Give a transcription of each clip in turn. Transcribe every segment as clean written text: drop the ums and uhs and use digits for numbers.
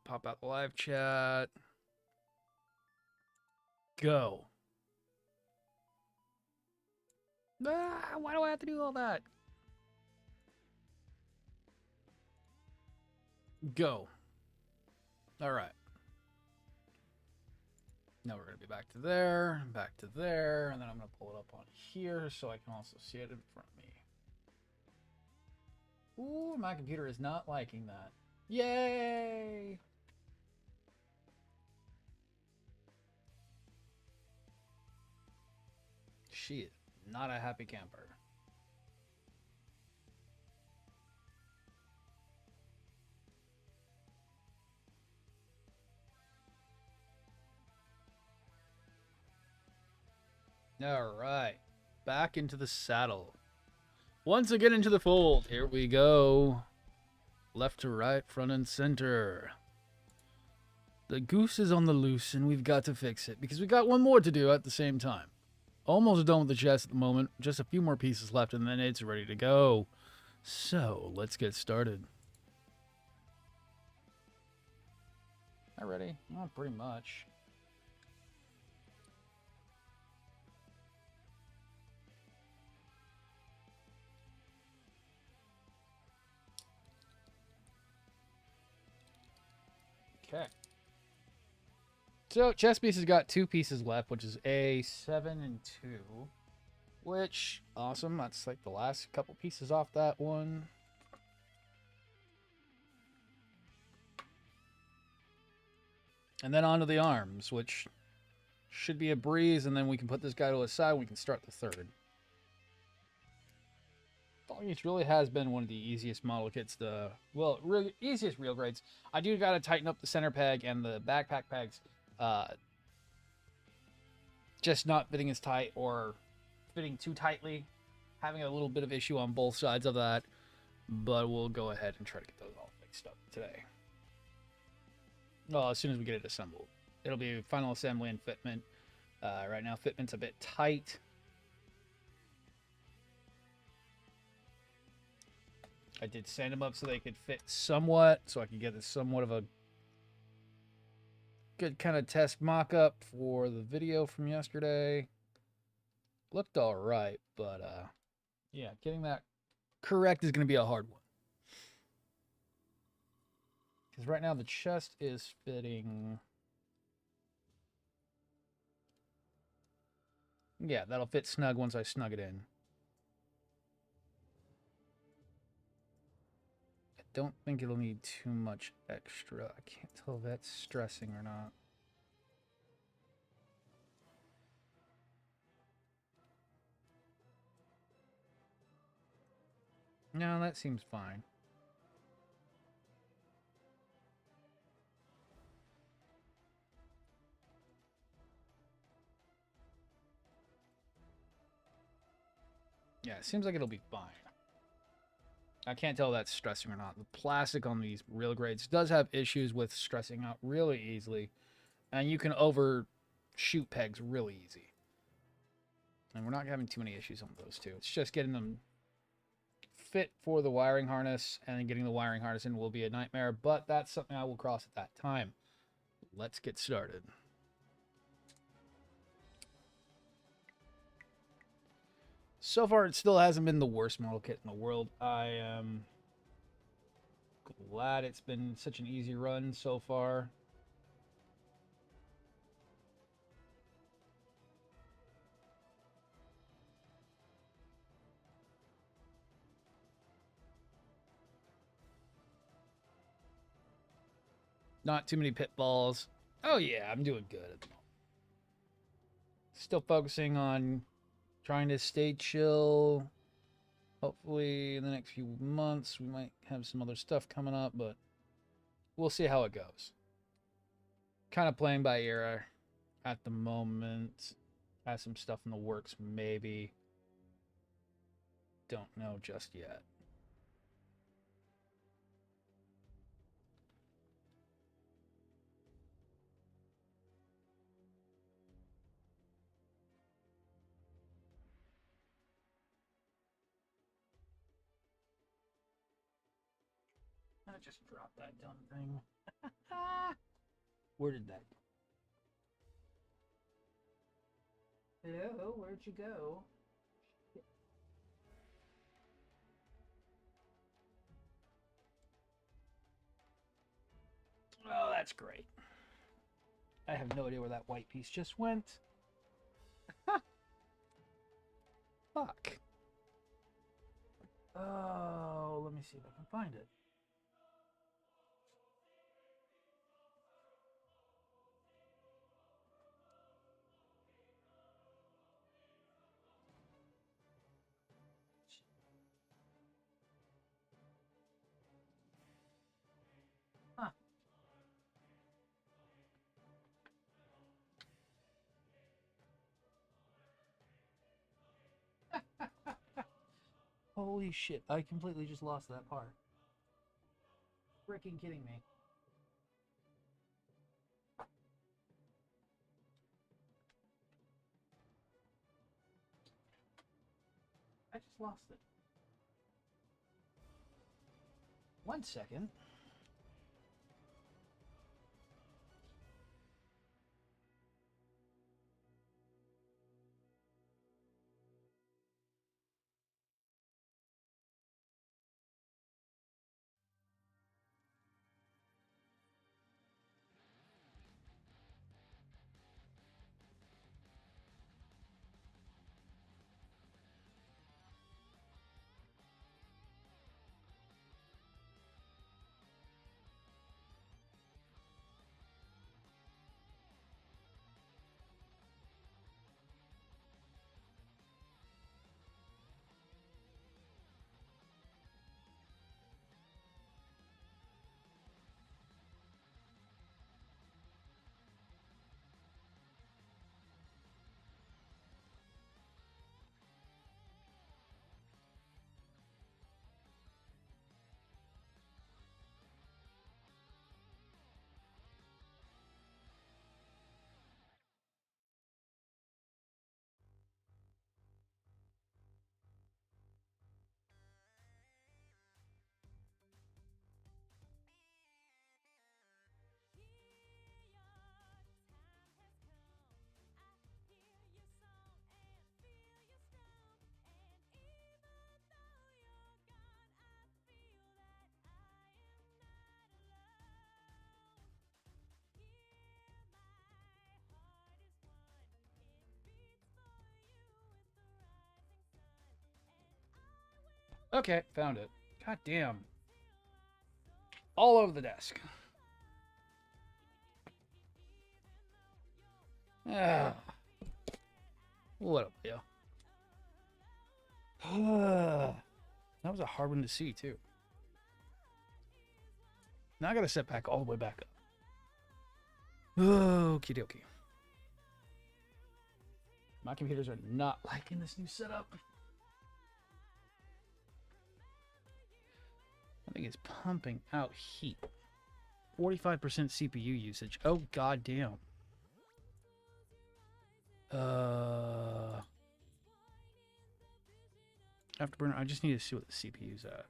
Pop out the live chat. Go. Why do I have to do all that? Go. All right. Now we're going to be back to there, and then I'm going to pull it up on here so I can also see it in front of me. Ooh, my computer is not liking that. Yay! She is not a happy camper. All right. Back into the saddle. Once again into the fold. Here we go. Left to right, front and center. The goose is on the loose, and we've got to fix it because we got one more to do at the same time. Almost done with the chest at the moment. Just a few more pieces left, and then it's ready to go. So, let's get started. Not ready? Oh, pretty much. Okay. So, chess piece has got 2 pieces left, which is a 7 and 2. Which, awesome. That's like the last couple pieces off that one. And then onto the arms, which should be a breeze, and then we can put this guy to the side and we can start the third. Tallgoose really has been one of the easiest model kits to, well, really easiest real grades. I do got to tighten up the center peg and the backpack pegs. Just not fitting as tight or fitting too tightly. Having a little bit of issue on both sides of that. But we'll go ahead and try to get those all fixed up today. Well, as soon as we get it assembled. It'll be final assembly and fitment. Right now, fitment's a bit tight. I did sand them up so they could fit somewhat, so I could get somewhat of a good kind of test mock-up for the video from yesterday. Looked all right, but yeah, getting that correct is going to be a hard one. Because right now the chest is fitting. Yeah, that'll fit snug once I snug it in. I don't think it'll need too much extra. I can't tell if that's stressing or not. No, that seems fine. Yeah, it seems like it'll be fine. I can't tell if that's stressing or not. The plastic on these real grades does have issues with stressing out really easily. And you can overshoot pegs really easy. And we're not having too many issues on those two. It's just getting them fit for the wiring harness, and then getting the wiring harness in will be a nightmare, but that's something I will cross at that time. Let's get started. So far, it still hasn't been the worst model kit in the world. I am glad it's been such an easy run so far. Not too many pitfalls. Oh yeah, I'm doing good at the moment. Still focusing on trying to stay chill. Hopefully in the next few months we might have some other stuff coming up, but we'll see how it goes. Kind of playing by ear at the moment. Have some stuff in the works, maybe. Don't know just yet. Just drop that dumb thing. Where did that go? Hello, where'd you go? Oh, that's great. I have no idea where that white piece just went. Fuck. Oh, let me see if I can find it. Huh. Holy shit, I completely just lost that part. Freaking kidding me. I just lost it. 1 second. Okay, found it. God damn. All over the desk. Ah. What up, yo? That was a hard one to see, too. Now I gotta set back all the way back up. Okie dokie. My computers are not liking this new setup. I think it's pumping out heat. 45% CPU usage. Oh, goddamn. Afterburner, I just need to see what the CPU's at.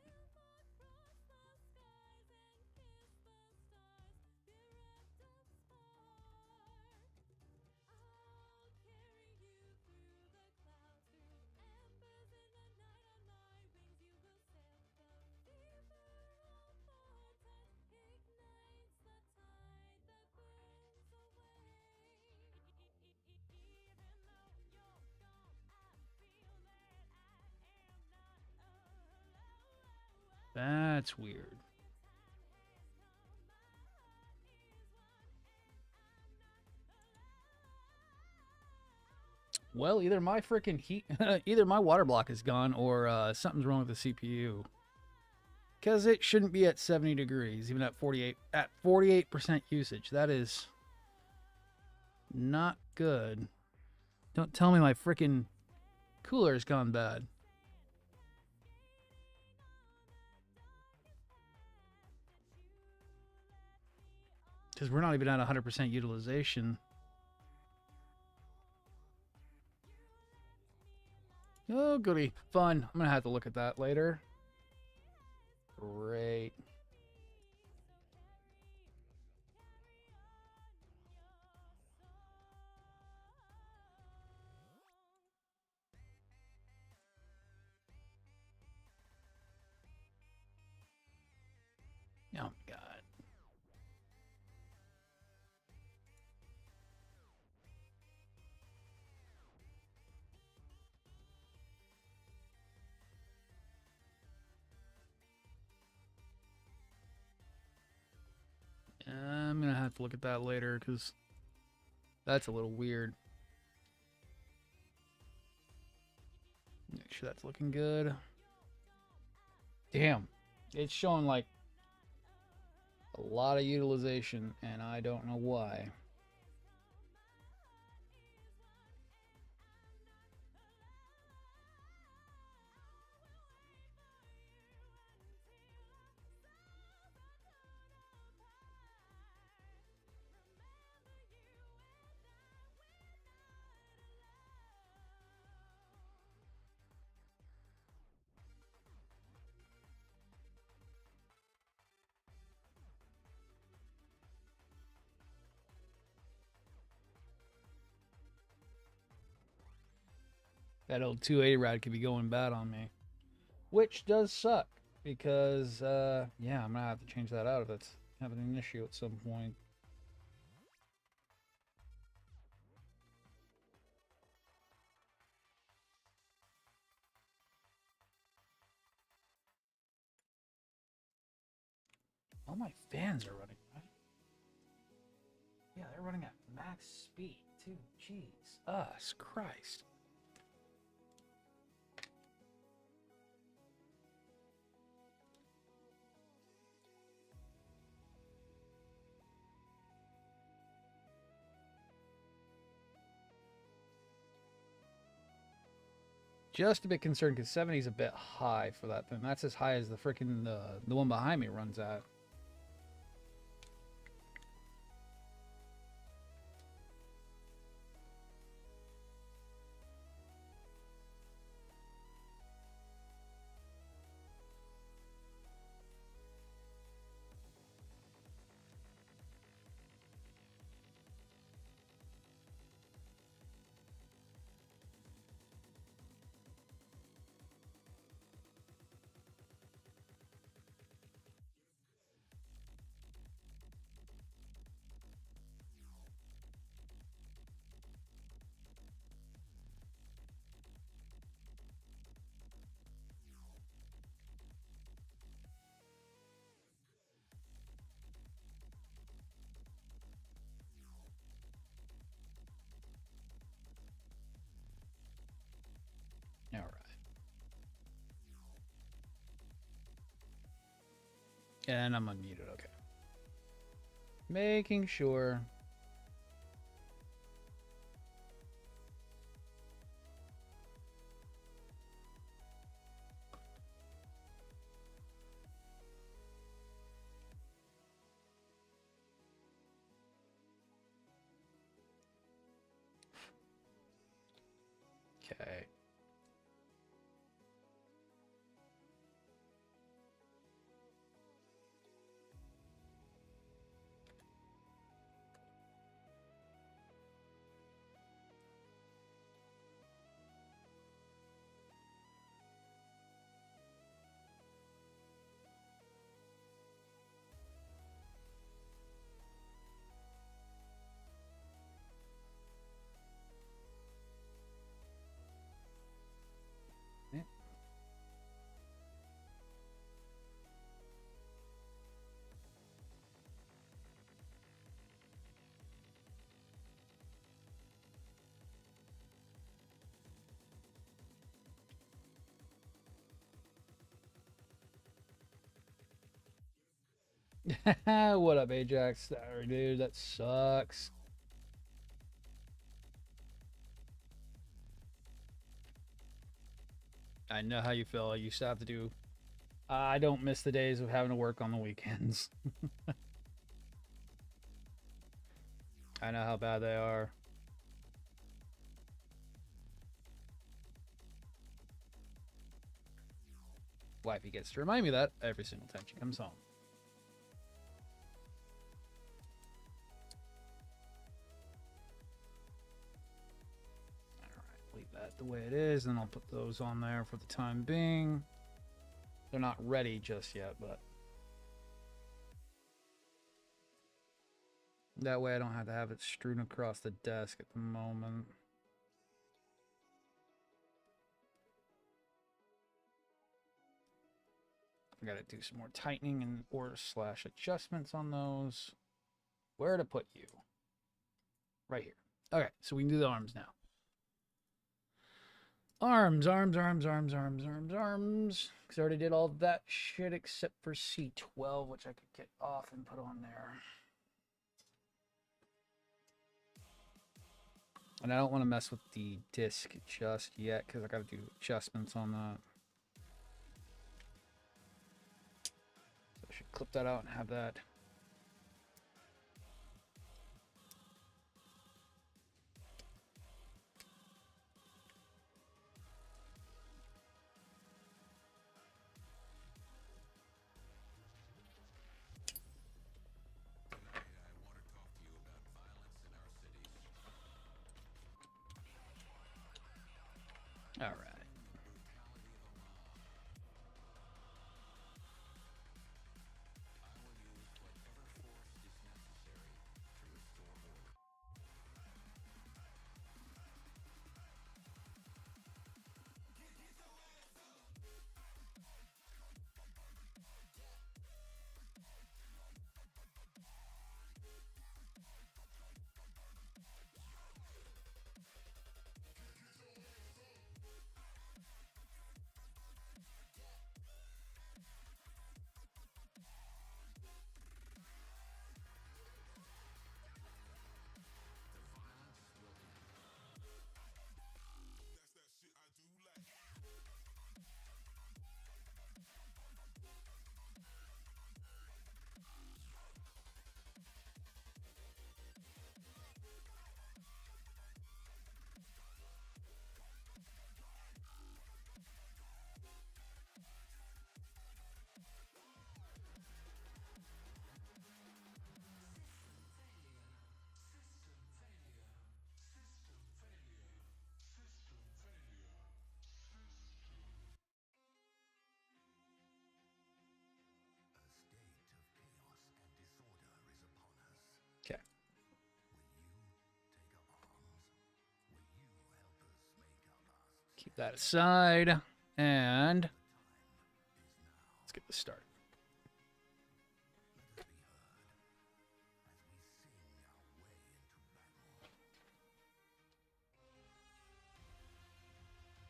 That's weird. Well, either my freaking heat, either my water block is gone, or something's wrong with the CPU. Because it shouldn't be at 70 degrees, even at 48% usage. That is not good. Don't tell me my freaking cooler's gone bad. Because we're not even at 100% utilization. Oh, goody. Fun. I'm going to have to look at that later. Great. Oh my god. I'm gonna have to look at that later because that's a little weird. Make sure that's looking good. Damn, it's showing like a lot of utilization, and I don't know why. That old 280 rad could be going bad on me, which does suck because, yeah, I'm gonna have to change that out if it's having an issue at some point. All my fans are running, right? Yeah, they're running at max speed, too. Jeez. Us, Christ. Just a bit concerned because 70 is a bit high for that thing. That's as high as the freaking the one behind me runs at. All right. And I'm unmuted, okay. Making sure. Okay. What up, Ajax? Sorry, dude, that sucks. I know how you feel. I used to have to do. I don't miss the days of having to work on the weekends. I know how bad they are. Wifey gets to remind me that every single time she comes home. Alright, leave that the way it is, and I'll put those on there for the time being. They're not ready just yet, but That way I don't have to have it strewn across the desk at the moment. I gotta do some more tightening and or slash adjustments on those. Where to put you? Right here. Okay, so we can do the arms now. Arms. Because I already did all that shit except for C12, which I could get off and put on there. And I don't want to mess with the disc just yet because I got to do adjustments on that. So I should clip that out and have that. All right. Okay. Keep that aside. And let's get this started.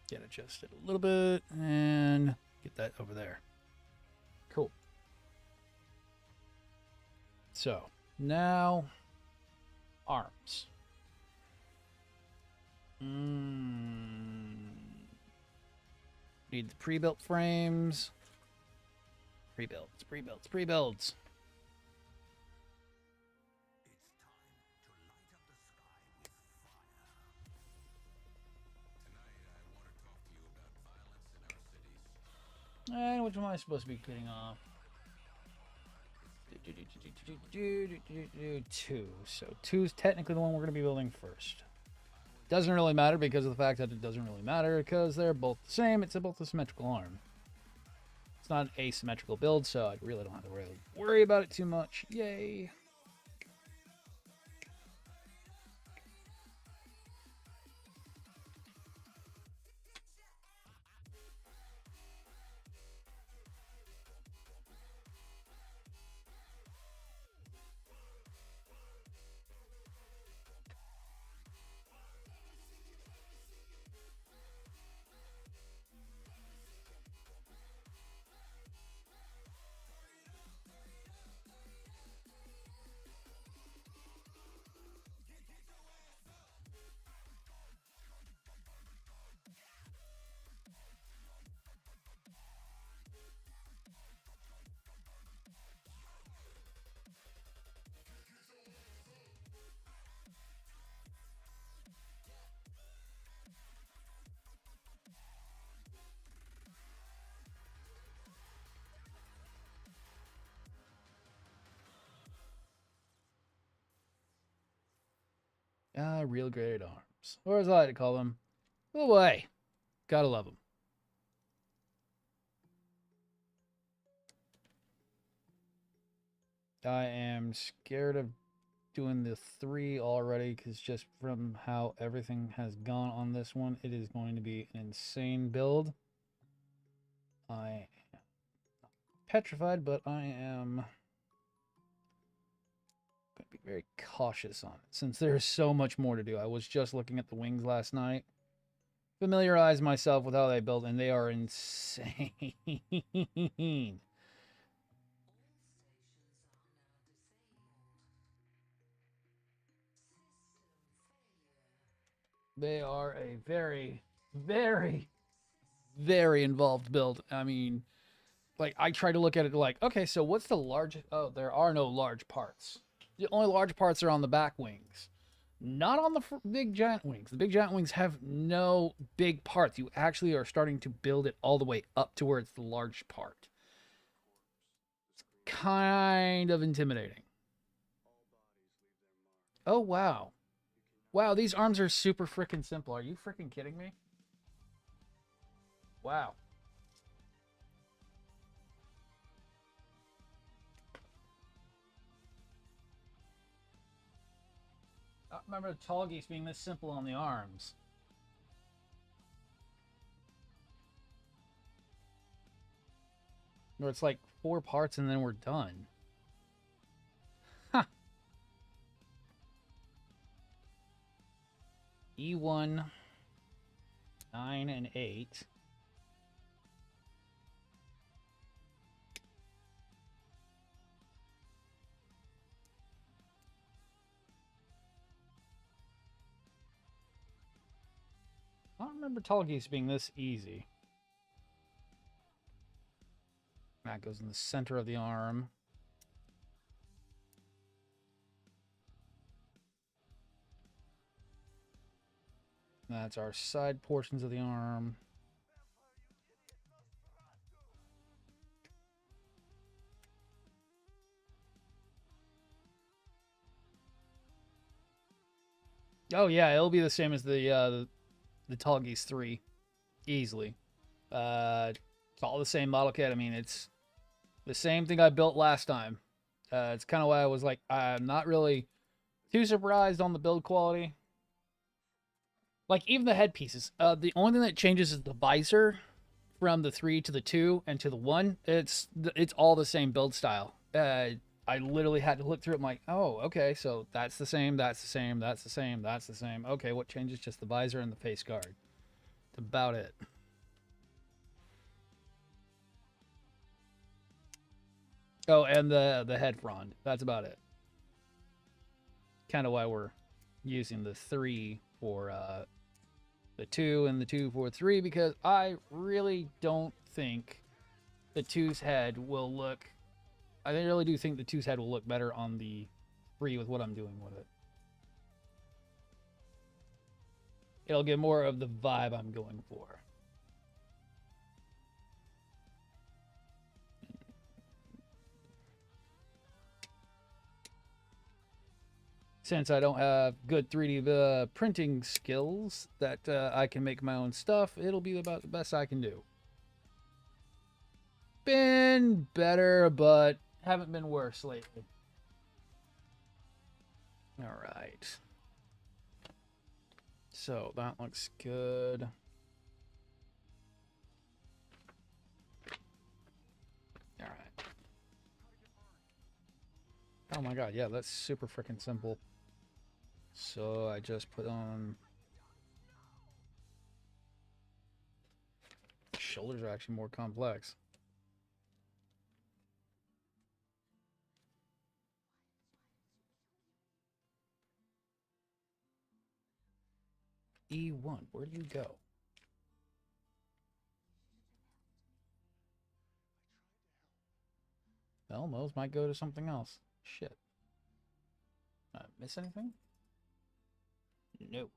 Get adjusted a little bit and get that over there. Cool. So now arms. Need the pre-built frames. Pre-builds. And which one am I supposed to be getting off? 2. So 2 is technically the one we're going to be building first. Doesn't really matter because of the fact that it doesn't really matter because they're both the same. It's both a symmetrical arm. It's not an asymmetrical build, so I really don't have to really worry about it too much. Yay. Real graded arms. Or as I like to call them, oh boy. Gotta love them. I am scared of doing the 3 already because just from how everything has gone on this one, it is going to be an insane build. I am petrified, but I am going to be very cautious on it since there's so much more to do. I was just looking at the wings last night. Familiarize myself with how they build, and they are insane. They are a very, very, very involved build. I mean, like, I try to look at it like, okay, so what's the large? Oh, there are no large parts. The only large parts are on the back wings, not on the big giant wings. The big giant wings have no big parts. You actually are starting to build it all the way up to where it's the large part. It's kind of intimidating. Oh, wow. Wow, these arms are super freaking simple. Are you freaking kidding me? Wow. I remember the tallgoose being this simple on the arms. Where it's like 4 parts and then we're done. Huh. E1, 9, and 8. I don't remember tallgoose being this easy. That goes in the center of the arm. That's our side portions of the arm. Oh yeah, it'll be the same as the tallgeese 3, easily. It's all the same model kit. I mean, it's the same thing I built last time. It's kind of why I was like, I'm not really too surprised on the build quality. Like, even the headpieces. The only thing that changes is the visor from the 3 to the 2 and to the 1. It's all the same build style. I literally had to look through it. I'm like, oh, okay, so that's the same, that's the same, that's the same, that's the same. Okay, what changes? Just the visor and the face guard. That's about it. Oh, and the head frond. That's about it. Kind of why we're using the 3 for the 2 and the 2 for 3, because I really don't think the 2's head will look... I really do think the 2's head will look better on the 3 with what I'm doing with it. It'll get more of the vibe I'm going for. Since I don't have good 3D printing skills that I can make my own stuff, it'll be about the best I can do. Been better, but haven't been worse lately. All right. So that looks good. All right. Oh my god, yeah, that's super freaking simple. So I just put on... Shoulders are actually more complex. E1, where do you go? Well, those might go to something else. Shit. Miss anything? No.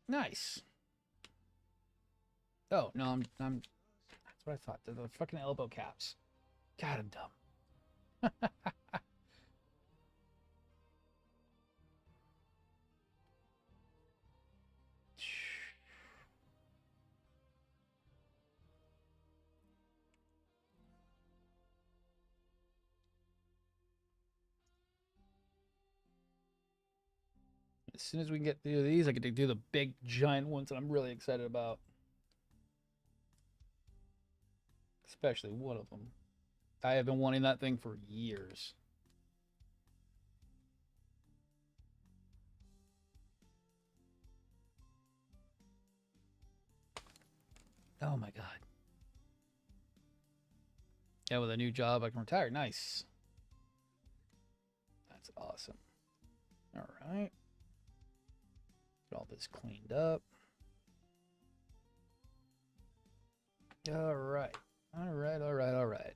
Nice. Oh, no, I'm that's what I thought. They're the fucking elbow caps. God, I'm dumb. as soon as we can get through these, I get to do the big giant ones that I'm really excited about. Especially one of them. I have been wanting that thing for years. Oh my god. Yeah, with a new job, I can retire. Nice. That's awesome. All right. Get all this cleaned up. All right. All right, all right, all right.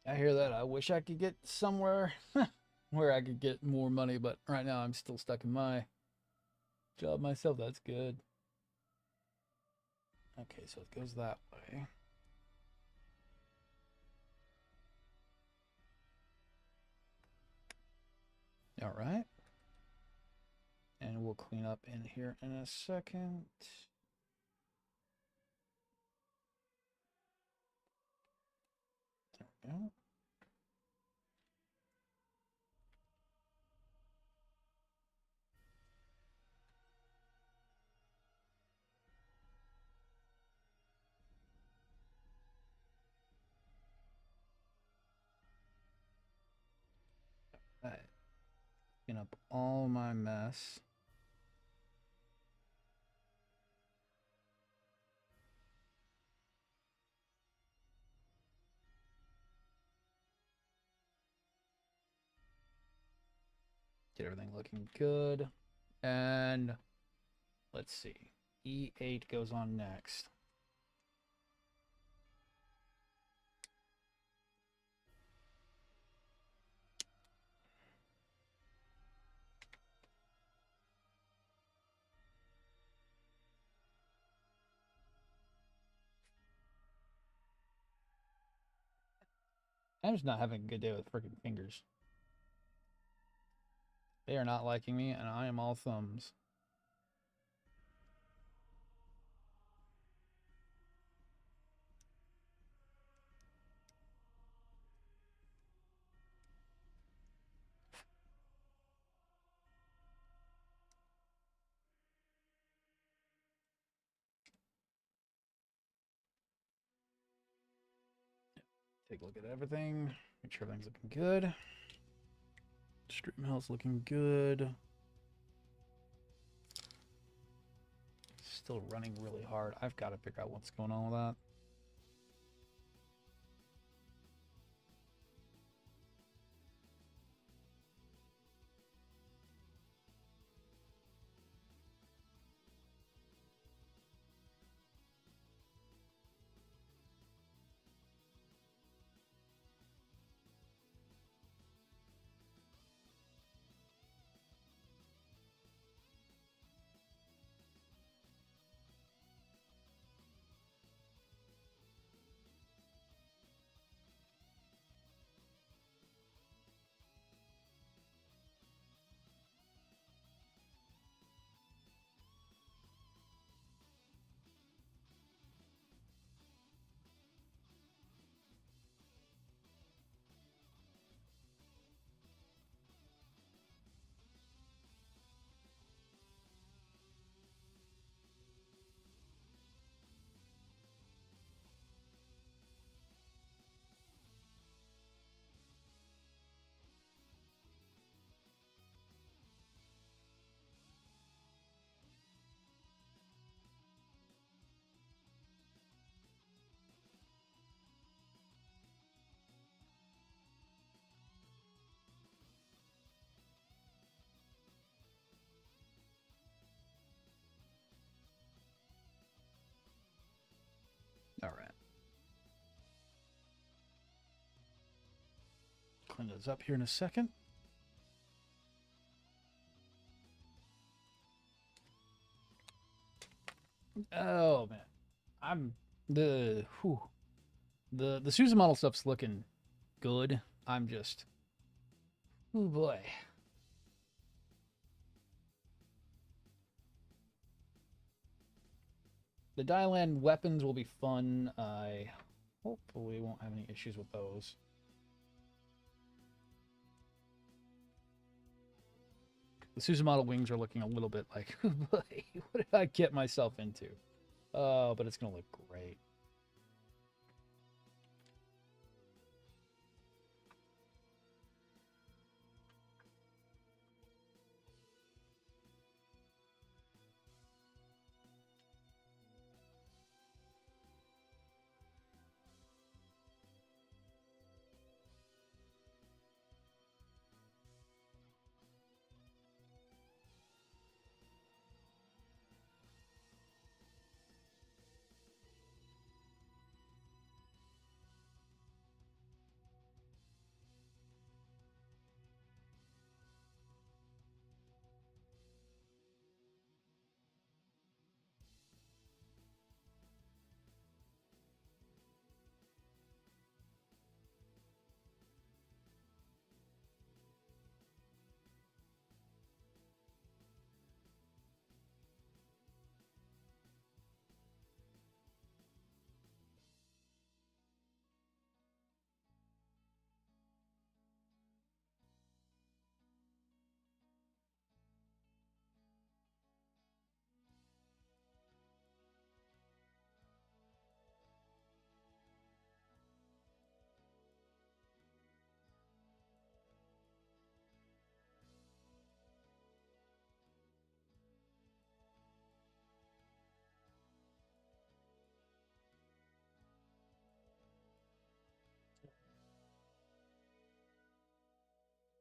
I hear that. I wish I could get somewhere where I could get more money, but right now I'm still stuck in my job myself. That's good. Okay, so it goes that way. All right. And we'll clean up in here in a second. There we go. All right. Clean up all my mess. Get everything looking good. And let's see. E8 goes on next. I'm just not having a good day with freaking fingers. They are not liking me, and I am all thumbs. Take a look at everything. Make sure everything's looking good. Stream health's looking good. Still running really hard. I've got to figure out what's going on with that. clean those up here in a second. Oh man, I'm the Susan model stuff's looking good. I'm just, oh boy. The Dylan weapons will be fun. I hopefully won't have any issues with those. The Susan model wings are looking a little bit like, oh boy, what did I get myself into? Oh, but it's going to look great.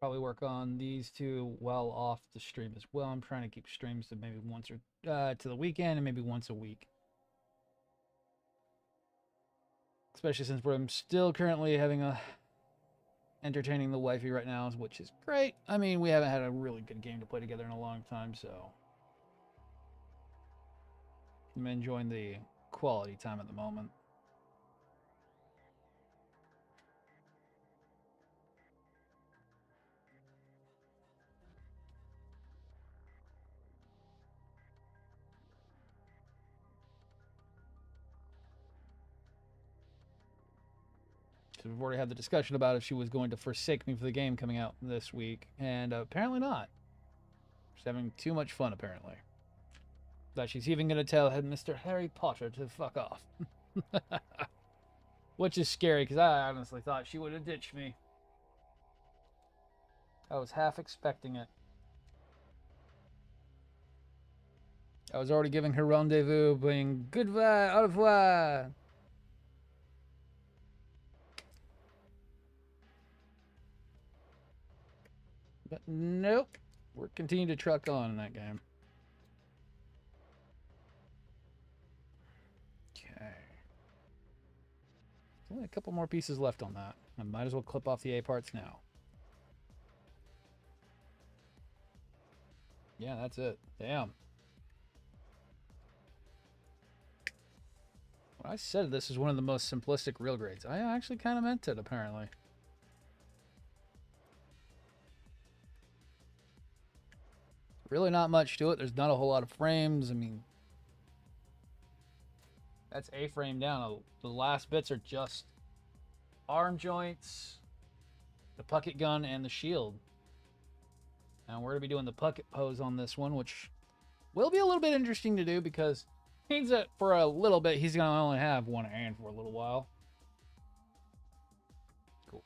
Probably work on these two while off the stream as well. I'm trying to keep streams to maybe once or to the weekend and maybe once a week. Especially since I'm still currently having a entertaining the wifey right now, which is great. I mean, we haven't had a really good game to play together in a long time, so I'm enjoying the quality time at the moment. So we've already had the discussion about if she was going to forsake me for the game coming out this week, and apparently not. She's having too much fun, apparently. That she's even going to tell Mr. Harry Potter to fuck off. Which is scary, because I honestly thought she would have ditched me. I was half expecting it. I was already giving her rendezvous, being goodbye, au revoir. But nope, we're continuing to truck on in that game. Okay. Only a couple more pieces left on that. I might as well clip off the A parts now. Yeah, that's it. Damn. When I said this is one of the most simplistic real grades, I actually kind of meant it, apparently. Really not much to it. There's not a whole lot of frames. I mean, that's A frame down. The last bits are just arm joints, the pucket gun, and the shield. And we're going to be doing the pucket pose on this one, which will be a little bit interesting to do because it means that for a little bit, he's going to only have one hand for a little while. Cool.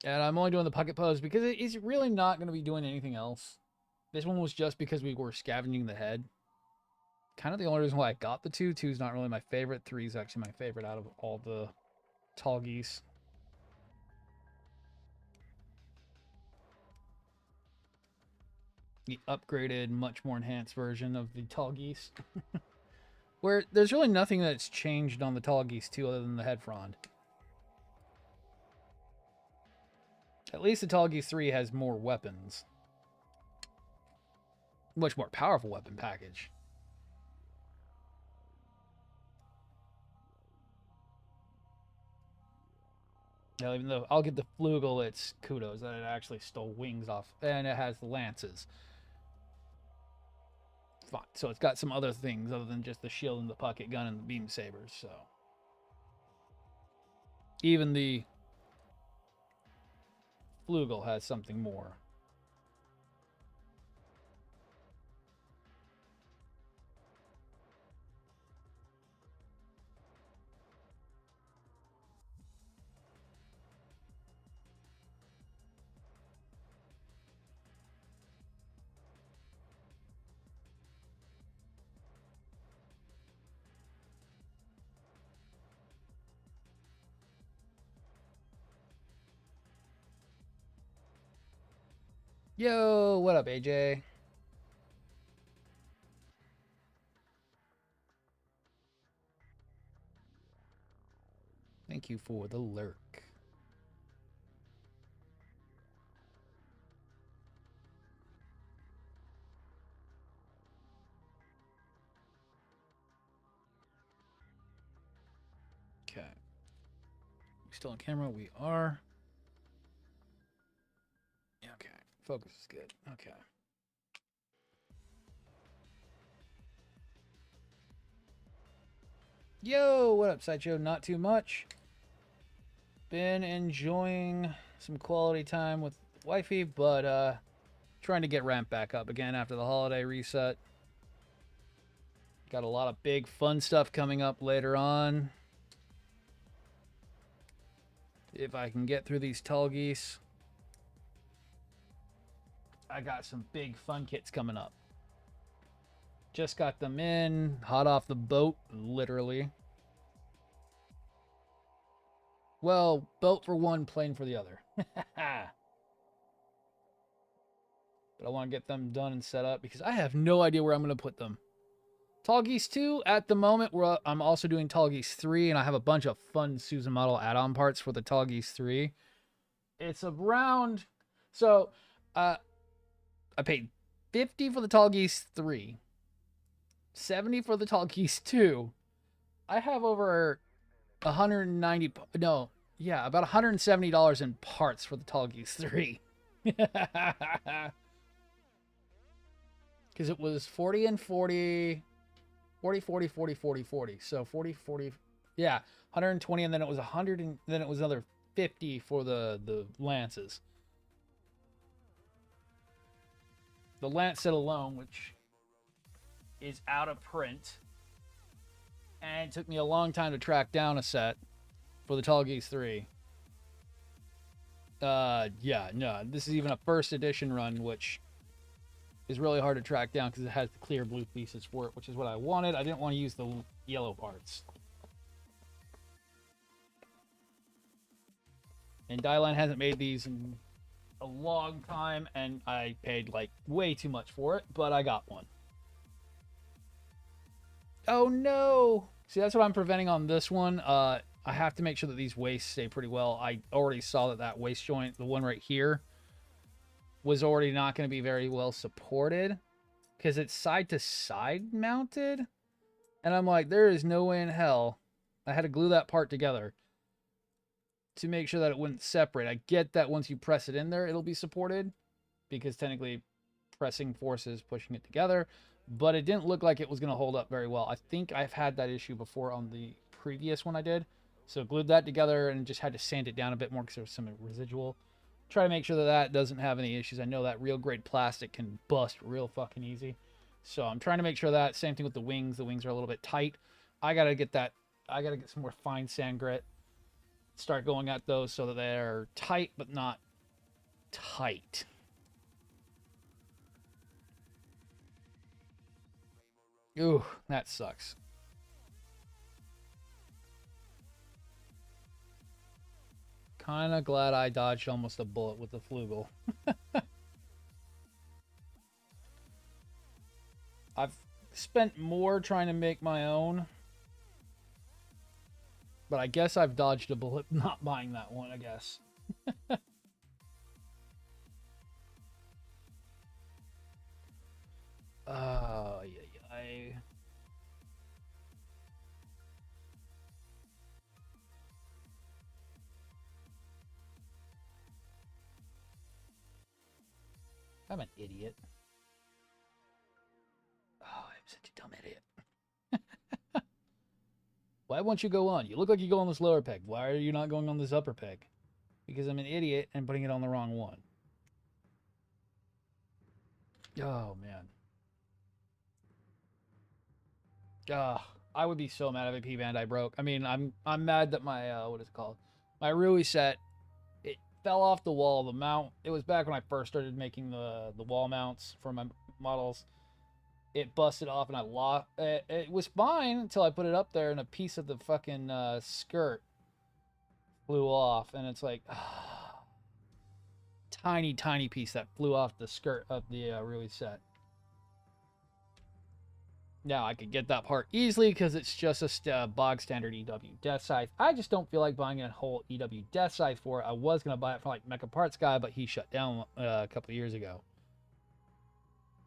And I'm only doing the pucket pose because he's really not going to be doing anything else. This one was just because we were scavenging the head. Kind of the only reason why I got the 2. 2 is not really my favorite. 3 is actually my favorite out of all the tall geese. The upgraded, much more enhanced version of the tall geese. Where there's really nothing that's changed on the tall geese 2 other than the head frond. At least the tallgoose 3 has more weapons. Much more powerful weapon package. Now, even though I'll give the flugel its kudos that it actually stole wings off, and it has the lances. Fine. So it's got some other things other than just the shield and the pocket gun and the beam sabers. So even the flugel has something more. Yo, what up, AJ? Thank you for the lurk. Okay. We still on camera? We are. Okay. Focus is good. Okay. Yo, what up, Sideshow? Not too much. Been enjoying some quality time with wifey, but trying to get ramped back up again after the holiday reset. Got a lot of big fun stuff coming up later on. If I can get through these tallgeese, I got some big fun kits coming up. Just got them in, hot off the boat, literally. Well, boat for one, plane for the other. But I want to get them done and set up because I have no idea where I'm going to put them. Tallgeese 2, at the moment, I'm also doing Tallgeese 3, and I have a bunch of fun Susan model add-on parts for the Tallgeese 3. It's around... So, I paid $50 for the Tallgeese 3. $70 for the Tallgeese 2. I have over $190... No, yeah, about $170 in parts for the Tallgeese 3. Because it was 40 and 40... 40, 40, 40, 40, 40. So 40, 40... Yeah, 120, and then it was 100, and then it was another 50 for the lances. The lance set alone, which is out of print, and it took me a long time to track down a set for the Tallgeese 3. Yeah, no, this is even a first edition run, which is really hard to track down because it has the clear blue pieces for it, which is what I wanted. I didn't want to use the yellow parts. And Dieline hasn't made these in a long time, and I paid like way too much for it, but I got one. Oh no! See, that's what I'm preventing on this one. I have to make sure that these waists stay pretty well. I already saw that that waist joint, the one right here, was already not going to be very well supported because it's side to side mounted. And I'm like, there is no way in hell. I had to glue that part together to make sure that it wouldn't separate. I get that once you press it in there, it'll be supported because technically pressing forces pushing it together, but it didn't look like it was going to hold up very well. I think I've had that issue before on the previous one I did. So glued that together and just had to sand it down a bit more because there was some residual. Try to make sure that that doesn't have any issues. I know that real grade plastic can bust real fucking easy. So I'm trying to make sure that. Same thing with the wings. The wings are a little bit tight. I got to get that. I got to get some more fine sand grit. Start going at those so that they're tight, but not tight. Ooh, that sucks. Kind of glad I dodged almost a bullet with the flugel. I've spent more trying to make my own, but I guess I've dodged a bullet not buying that one, I guess. I'm an idiot. Oh, I'm such a dumb idiot. Why won't you go on? You look like you go on this lower peg. Why are you not going on this upper peg? Because I'm an idiot and putting it on the wrong one. Oh, man. I would be so mad if a P-band I broke. I mean, I'm mad that my, what is it called? My Rui set, it fell off the wall. The mount, it was back when I first started making the wall mounts for my models. It busted off and I lost. It was fine until I put it up there and a piece of the fucking skirt flew off. And it's like, tiny, tiny piece that flew off the skirt of the Rui set. Now, I could get that part easily because it's just a bog standard EW death scythe. I just don't feel like buying a whole EW death scythe for it. I was going to buy it from like Mecha Parts Guy, but he shut down a couple of years ago.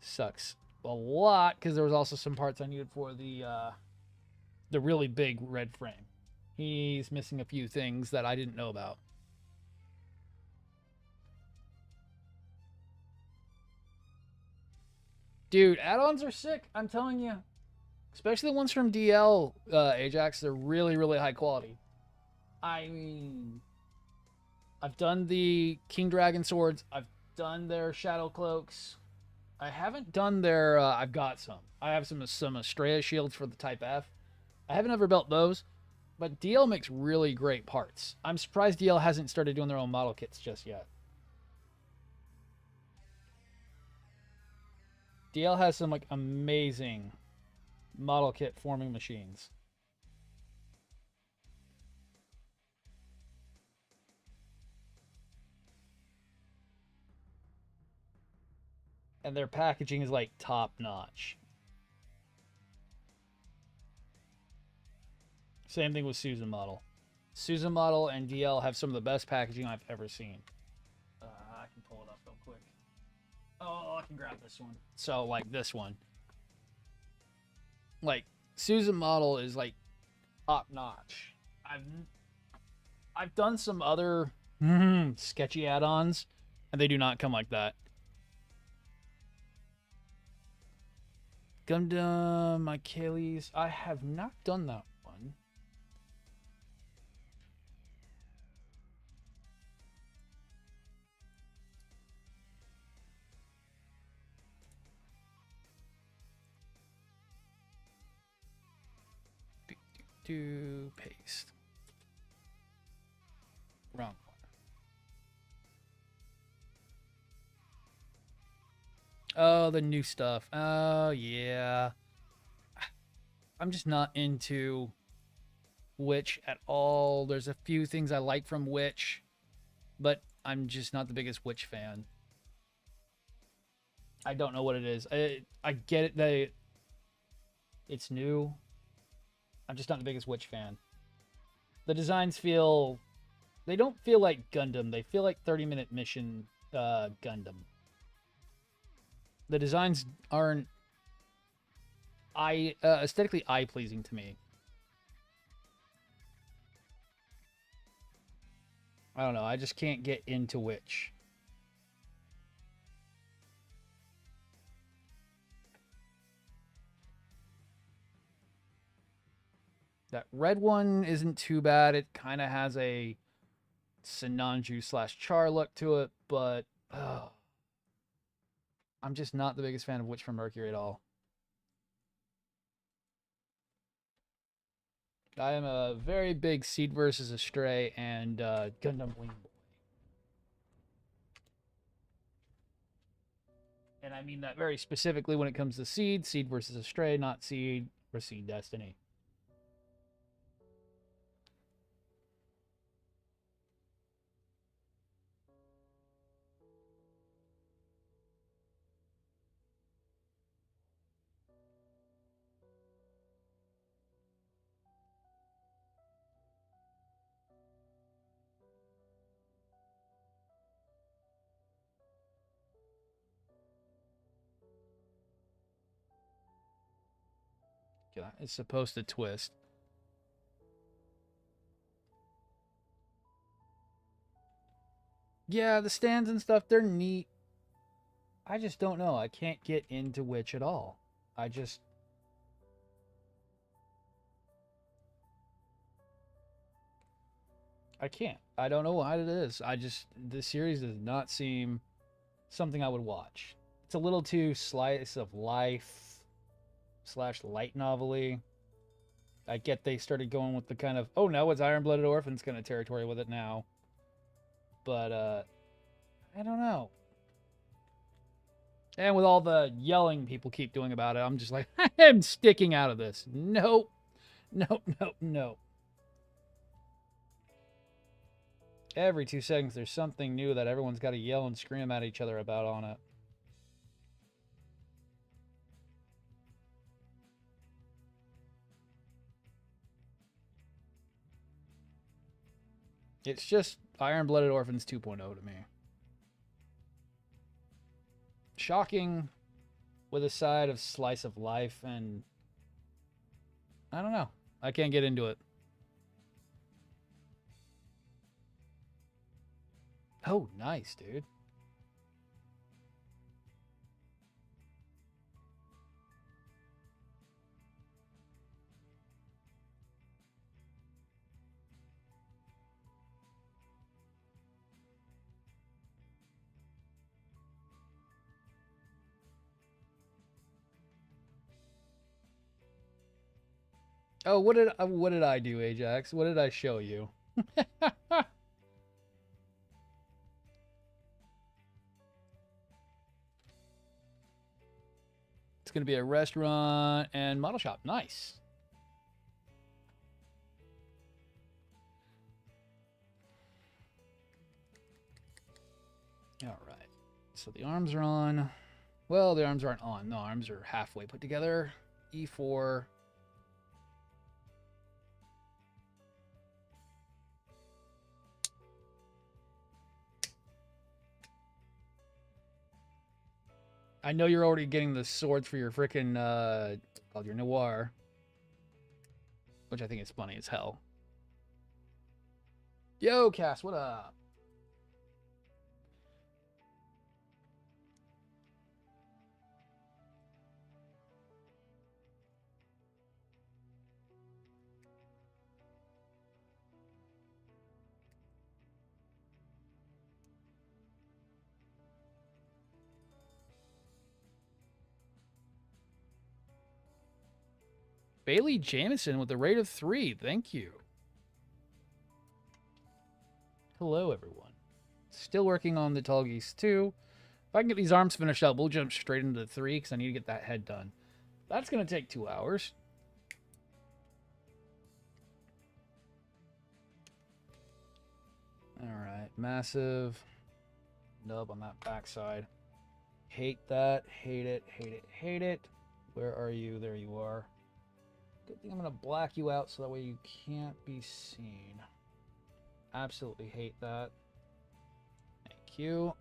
Sucks a lot because there was also some parts I needed for the really big red frame. He's missing a few things that I didn't know about. Dude, add-ons are sick. I'm telling you. Especially the ones from DL, Ajax. They're really, really high quality. I mean, I've done the King Dragon swords. I've done their Shadow Cloaks. I haven't done their... I've got some. I have some Estrella shields for the Type F. I haven't ever built those. But DL makes really great parts. I'm surprised DL hasn't started doing their own model kits just yet. DL has some like amazing model kit forming machines. And their packaging is like top notch. Same thing with Susan Model. Susan Model and DL have some of the best packaging I've ever seen. I can pull it up real quick. Oh, I can grab this one. So, like this one. Like, Susan Model is like top notch. I've done some other sketchy add-ons, and they do not come like that. Gundam, Achilles. I have not done that one. Do paste. Wrong one. Oh, the new stuff. Oh, yeah. I'm just not into Witch at all. There's a few things I like from Witch, but I'm just not the biggest Witch fan. I don't know what it is. I get it that it's new. I'm just not the biggest Witch fan. The designs feel... They don't feel like Gundam. They feel like 30-minute mission Gundam. The designs aren't aesthetically eye-pleasing to me. I don't know. I just can't get into Witch. That red one isn't too bad. It kind of has a Sinanju/Char look to it, but I'm just not the biggest fan of Witch from Mercury at all. I am a very big Seed versus Astray and Gundam Wing Boy. And I mean that very specifically when it comes to Seed. Seed versus Astray, not Seed or Seed Destiny. It's supposed to twist. Yeah, the stands and stuff, they're neat. I just don't know. I can't get into Witch at all. I can't. I don't know what it is. This series does not seem something I would watch. It's a little too slice of life / light novel-y. I get they started going with the kind of, oh, no, it's Iron-Blooded Orphans kind of territory with it now. But, I don't know. And with all the yelling people keep doing about it, I'm just like, I'm sticking out of this. Nope. Nope, nope, nope. Every 2 seconds, there's something new that everyone's got to yell and scream at each other about on it. It's just Iron-Blooded Orphans 2.0 to me. Shocking with a side of slice of life, and I don't know. I can't get into it. Oh, nice, dude. Oh, what did I do, Ajax? What did I show you? It's going to be a restaurant and model shop. Nice. All right. So the arms are on. Well, the arms aren't on. The arms are halfway put together. E4. I know you're already getting the swords for your frickin' called your noir, which I think is funny as hell. Yo, Cass, what up? Bailey Jameson with a rate of 3. Thank you. Hello, everyone. Still working on the tallgoose 2. If I can get these arms finished up, we'll jump straight into the 3 because I need to get that head done. That's going to take 2 hours. All right. Massive nub on that backside. Hate that. Hate it. Hate it. Hate it. Where are you? There you are. Good thing I'm going to black you out so that way you can't be seen. Absolutely hate that. Thank you.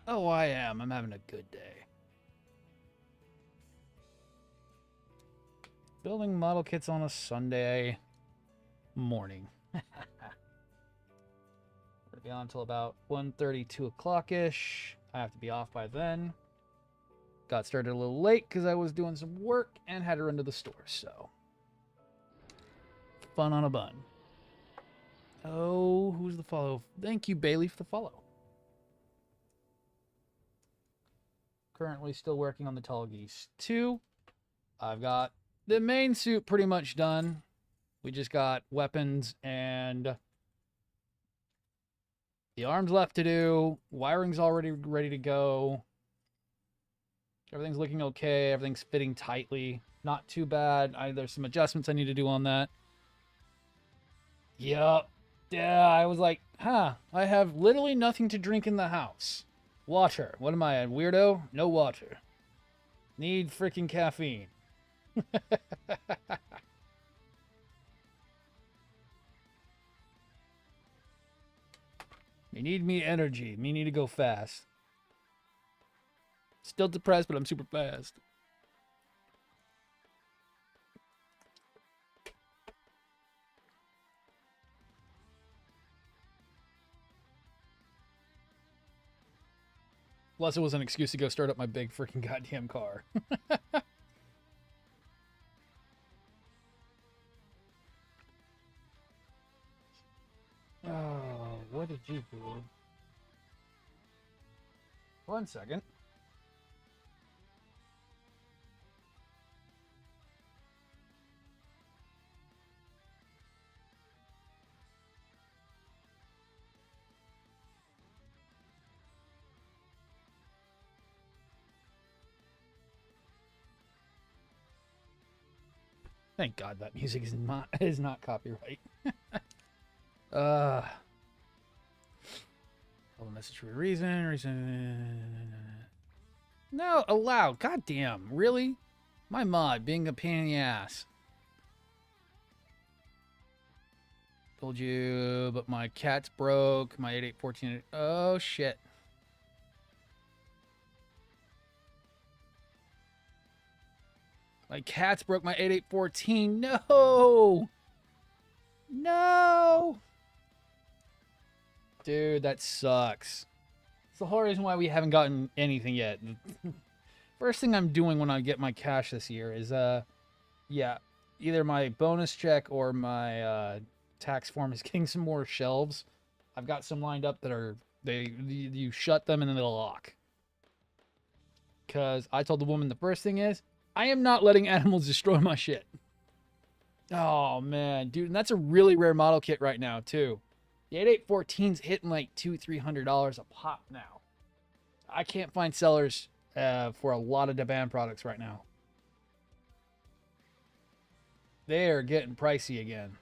Oh, I am. I'm having a good day. Building model kits on a Sunday morning. We'll be on until about 1:30, 2 o'clock-ish. I have to be off by then. Got started a little late because I was doing some work and had to run to the store, so. Fun on a bun. Oh, who's the follow? Thank you, Bailey, for the follow. Currently still working on the tallgoose 2. I've got the main suit pretty much done. We just got weapons and the arms left to do. Wiring's already ready to go. Everything's looking okay. Everything's fitting tightly. Not too bad. There's some adjustments I need to do on that. Yup. Yeah, I was like, huh, I have literally nothing to drink in the house. Water. What am I, a weirdo? No water. Need freaking caffeine. You need me energy. Me need to go fast. Still depressed, but I'm super fast. Plus, it was an excuse to go start up my big freaking goddamn car. Oh, what did you do? 1 second. Thank God that music is not copyright. A message for a reason. No, allowed. God damn, really? My mod being a pain in the ass. Told you, but my cat's broke. My 8814. Oh shit. My cat's broke my 8814. No! No! Dude, that sucks. It's the whole reason why we haven't gotten anything yet. First thing I'm doing when I get my cash this year is, yeah, either my bonus check or my tax form is getting some more shelves. I've got some lined up that are, you shut them and then they'll lock. Because I told the woman the first thing is, I am not letting animals destroy my shit. Oh, man. Dude, and that's a really rare model kit right now, too. The 8814's hitting like $200-300 a pop now. I can't find sellers for a lot of Daban products right now. They're getting pricey again.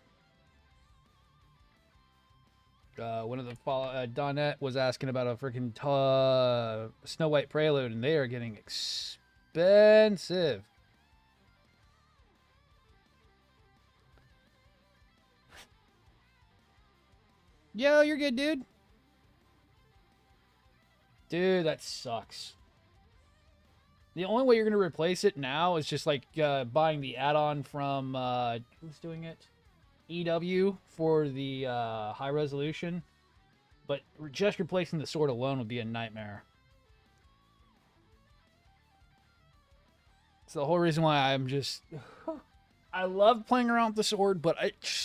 One of the Donette was asking about a freaking Snow White Prelude, and they are getting expensive. Yo, you're good, dude. Dude, that sucks. The only way you're going to replace it now is just like buying the add-on from, who's doing it? EW for the high resolution. But just replacing the sword alone would be a nightmare. It's the whole reason why I'm just... I love playing around with the sword, but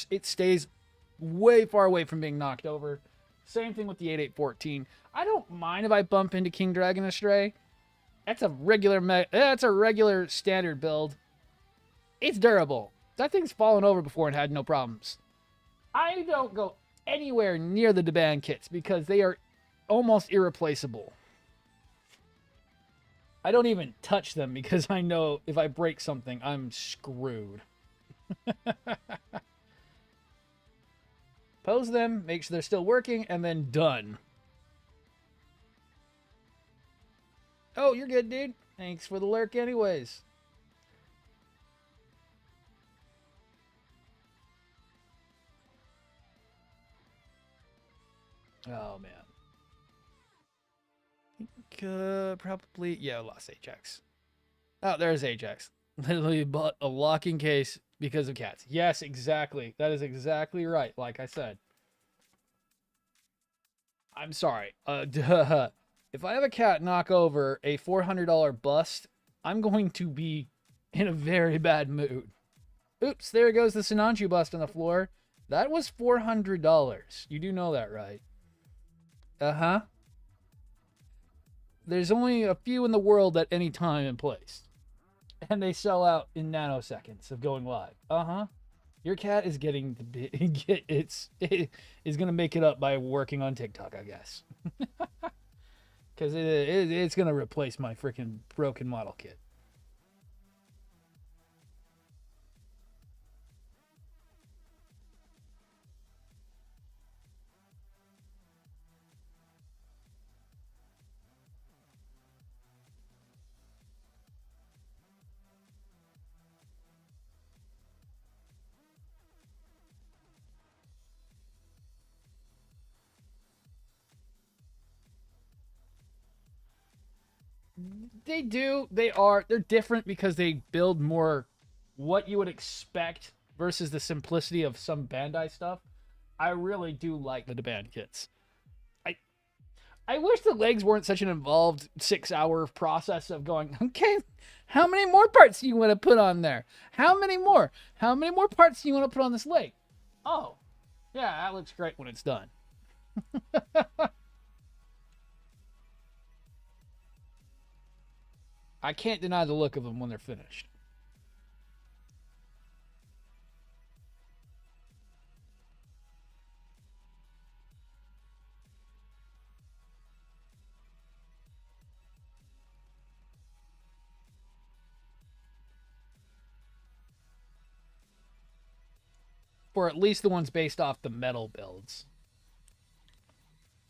it stays way far away from being knocked over. Same thing with the 8814. I don't mind if I bump into King Dragon Astray. That's a regular standard build. It's durable. That thing's fallen over before and had no problems. I don't go anywhere near the Daban kits because they are almost irreplaceable. I don't even touch them because I know if I break something, I'm screwed. Pose them, make sure they're still working, and then done. Oh, you're good, dude. Thanks for the lurk anyways. Oh, man. Probably, yeah, lost Ajax. Oh, there's Ajax. Literally bought a locking case because of cats. Yes, exactly. That is exactly right, like I said. I'm sorry. If I have a cat knock over a $400 bust, I'm going to be in a very bad mood. Oops, there goes the Sinanchu bust on the floor. That was $400. You do know that, right? Uh-huh. There's only a few in the world at any time and place. And they sell out in nanoseconds of going live. Uh-huh. Your cat is getting it is going to make it up by working on TikTok, I guess. Because it's going to replace my freaking broken model kit. They do. They're different because they build more what you would expect versus the simplicity of some Bandai stuff. I really do like the Daban kits. I wish the legs weren't such an involved 6-hour process of going, okay, how many more parts do you want to put on there? How many more? How many more parts do you want to put on this leg? Oh, yeah, that looks great when it's done. I can't deny the look of them when they're finished. For at least the ones based off the metal builds.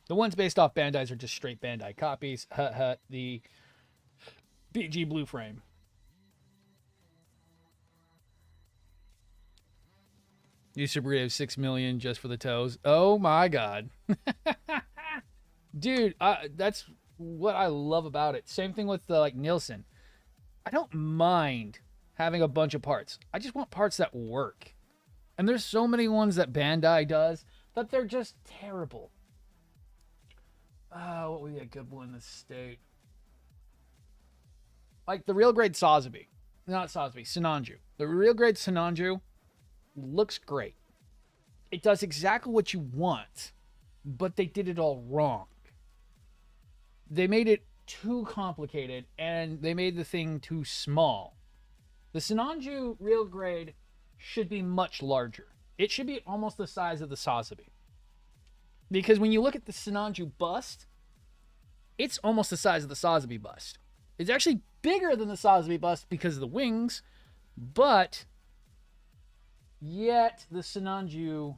The ones based off Bandai's are just straight Bandai copies. The BG Blue frame. Used to have 6 million just for the toes. Oh my god. Dude, that's what I love about it. Same thing with like Nielsen. I don't mind having a bunch of parts. I just want parts that work. And there's so many ones that Bandai does that they're just terrible. What would be a good one in this state? Like the real grade Sazabi. Not Sazabi, Sinanju. The real grade Sinanju looks great. It does exactly what you want, but they did it all wrong. They made it too complicated, and they made the thing too small. The Sinanju real grade should be much larger. It should be almost the size of the Sazabi. Because when you look at the Sinanju bust, it's almost the size of the Sazabi bust. It's actually bigger than the Sazabi bust because of the wings, but yet the Sinanju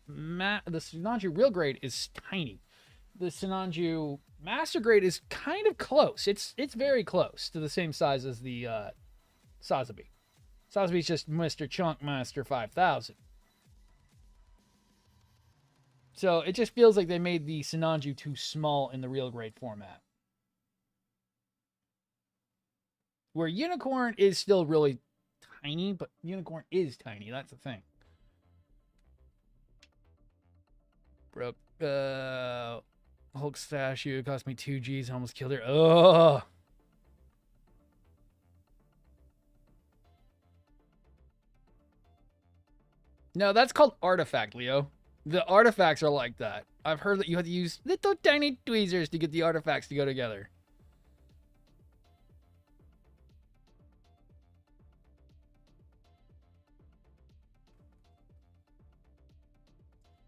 real grade is tiny. The Sinanju master grade is kind of close. It's very close to the same size as the Sazabi. Sazabi's just Mr. Chunk Master 5000. So it just feels like they made the Sinanju too small in the real grade format. Where Unicorn is still really tiny, but Unicorn is tiny. That's the thing. Broke Hulk statue. It cost me 2 G's. I almost killed her. Ugh. No, that's called artifact, Leo. The artifacts are like that. I've heard that you have to use little tiny tweezers to get the artifacts to go together.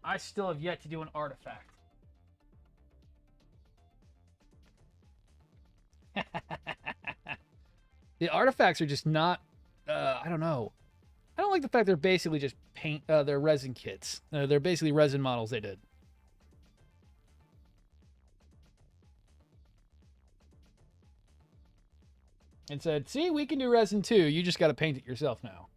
I still have yet to do an artifact. The artifacts are just not, I don't know. I don't like the fact they're basically just paint, they're resin kits. They're basically resin models they did. And said, see, we can do resin too. You just got to paint it yourself now.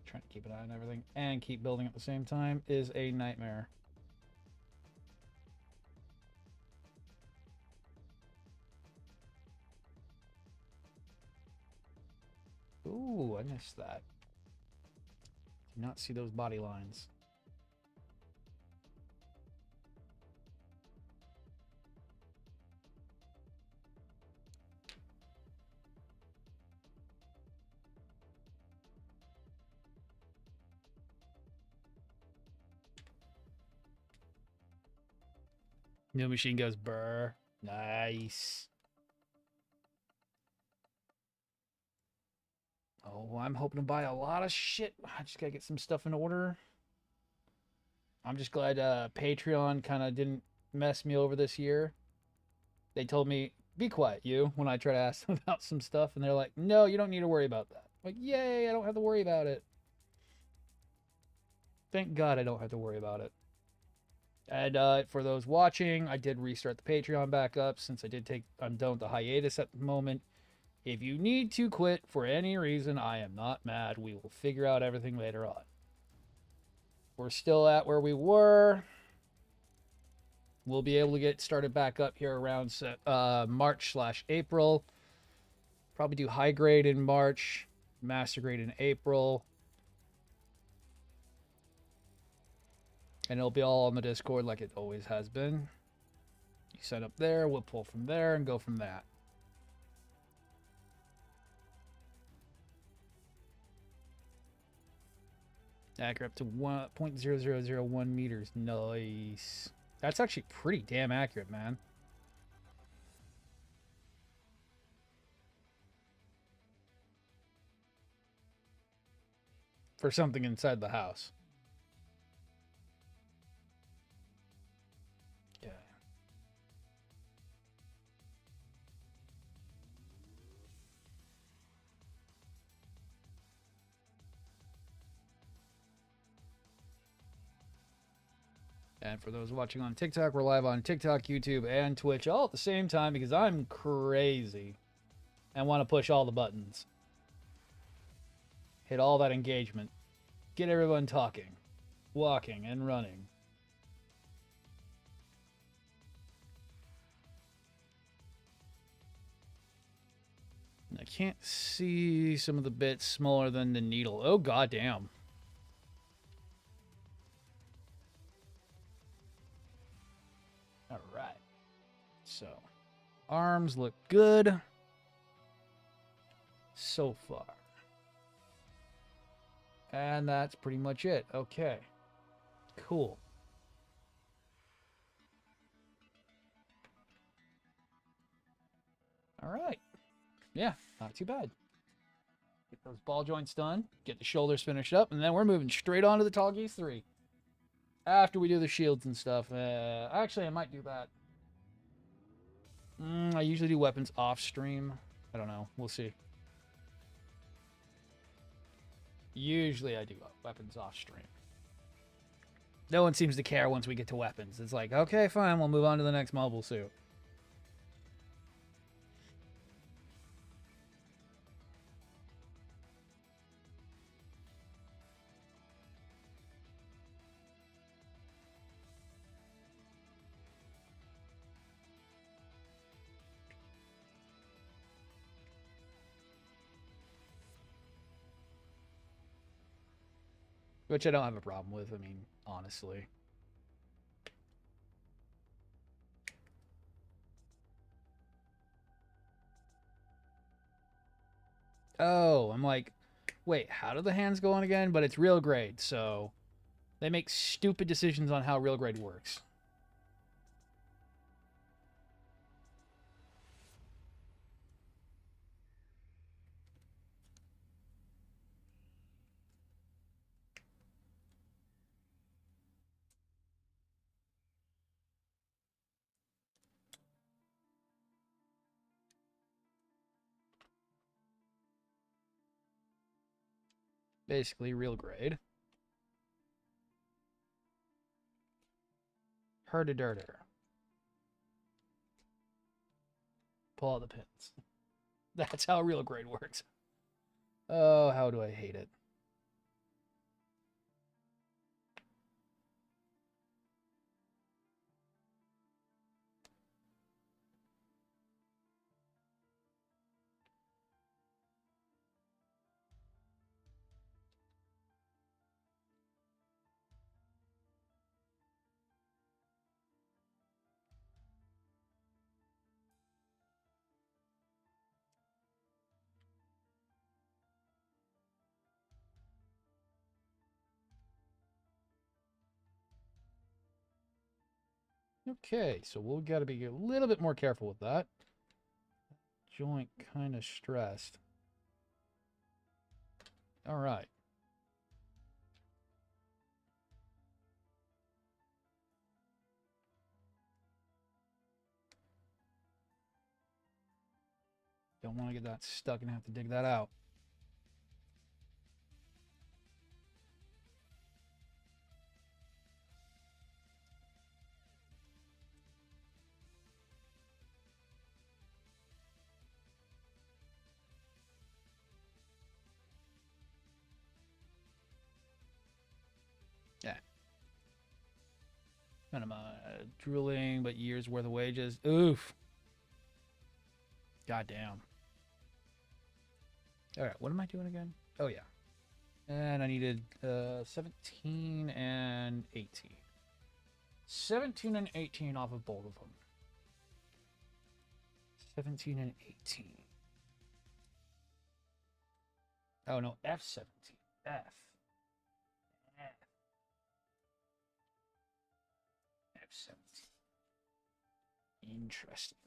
Trying to keep an eye on everything and keep building at the same time is a nightmare. Ooh, I missed that. Did not see those body lines. New machine goes burr. Nice. Oh, I'm hoping to buy a lot of shit. I just gotta get some stuff in order. I'm just glad Patreon kind of didn't mess me over this year. They told me, be quiet, you, when I try to ask them about some stuff. And they're like, no, you don't need to worry about that. I'm like, yay, I don't have to worry about it. Thank God I don't have to worry about it. And for those watching, I did restart the Patreon back up since I'm done with the hiatus at the moment. If you need to quit for any reason, I am not mad. We will figure out everything later on. we're still at where we were. We'll be able to get started back up here around March/April. Probably do high grade in March, master grade in April. And it'll be all on the Discord like it always has been. You set up there, we'll pull from there and go from that. Accurate up to 0.0001 meters. Nice. That's actually pretty damn accurate, man. For something inside the house. Yeah. And for those watching on TikTok, we're live on TikTok, YouTube, and Twitch all at the same time because I'm crazy and want to push all the buttons. Hit all that engagement. Get everyone talking, walking, and running. I can't see some of the bits smaller than the needle. Oh, goddamn. All right. So, arms look good so far. And that's pretty much it. Okay. Cool. All right. Yeah, not too bad. Get those ball joints done, get the shoulders finished up, and then we're moving straight on to the tallgoose 3. After we do the shields and stuff. Actually, I might do that. I usually do weapons off stream. I don't know. We'll see. Usually I do weapons off stream. No one seems to care once we get to weapons. It's like, okay, fine, we'll move on to the next mobile suit. Which I don't have a problem with, I mean, honestly. Oh, I'm like, wait, how do the hands go on again? But it's real grade, so they make stupid decisions on how real grade works. Basically, real grade. Herder. Pull out the pins. That's how real grade works. Oh, how do I hate it. Okay, so we'll got to be a little bit more careful with that. Joint kind of stressed. All right. Don't want to get that stuck and have to dig that out. Yeah, Drooling, but years worth of wages. Oof. God damn. All right, what am I doing again? Oh yeah. And I needed 17 and 18. 17 and 18 off of both of them. 17 and 18. Oh no, F17. F. F17. Interesting.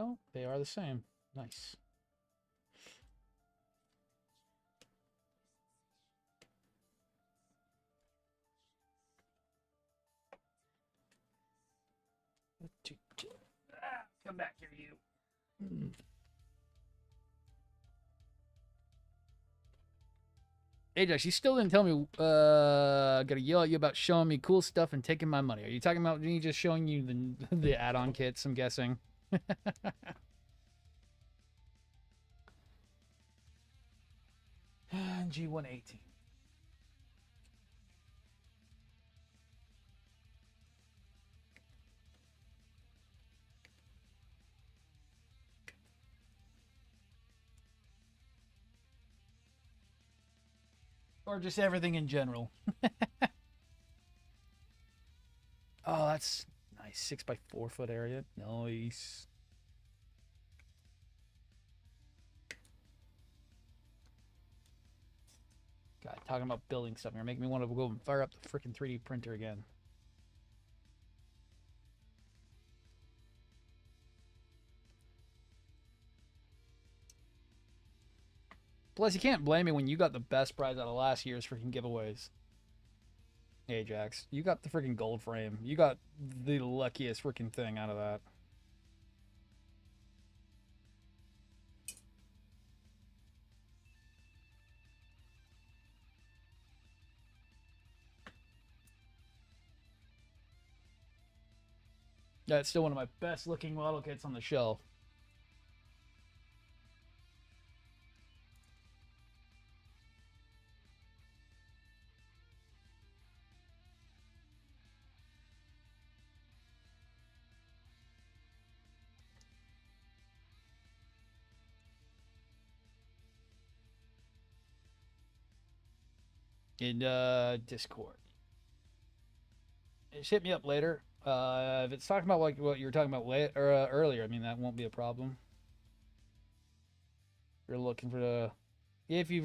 Oh, they are the same. Nice. Come back here, you. Ajax, you still didn't tell me. Gotta yell at you about showing me cool stuff and taking my money. Are you talking about me just showing you the add-on kits? I'm guessing. G118. Or just everything in general. Oh, that's nice. 6x4 foot area. Nice. God, talking about building stuff. You're making me want to go and fire up the freaking 3D printer again. Plus, you can't blame me when you got the best prize out of last year's freaking giveaways. Ajax, you got the freaking gold frame. You got the luckiest freaking thing out of that. That's still one of my best looking model kits on the shelf. In Discord. Just hit me up later. If it's talking about like what you were talking about earlier, I mean that won't be a problem. If you're looking for the, if you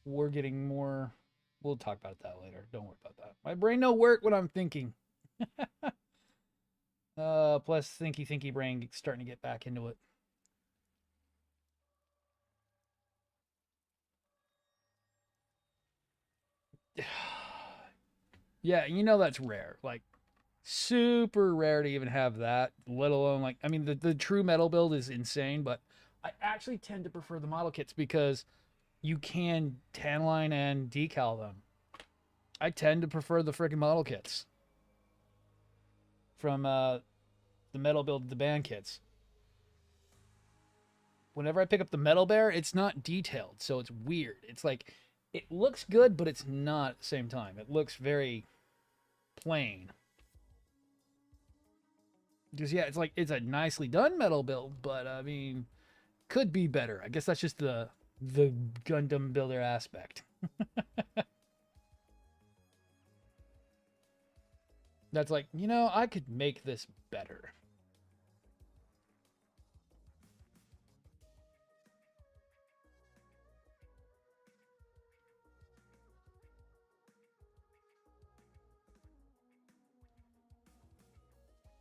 we're getting more. We'll talk about that later. Don't worry about that. My brain don't work when I'm thinking. Plus thinky brain starting to get back into it. Yeah, you know that's rare. Like super rare to even have that, let alone like I mean the true metal build is insane, but I actually tend to prefer the model kits because you can tan line and decal them. I tend to prefer the freaking model kits from the metal build to the band kits. Whenever I pick up the metal bear, it's not detailed, so it's weird. It's like it looks good, but it's not at the same time. It looks very plain. Because yeah, it's like it's a nicely done metal build, but I mean, could be better. I guess that's just the Gundam builder aspect. That's like, you know, I could make this better.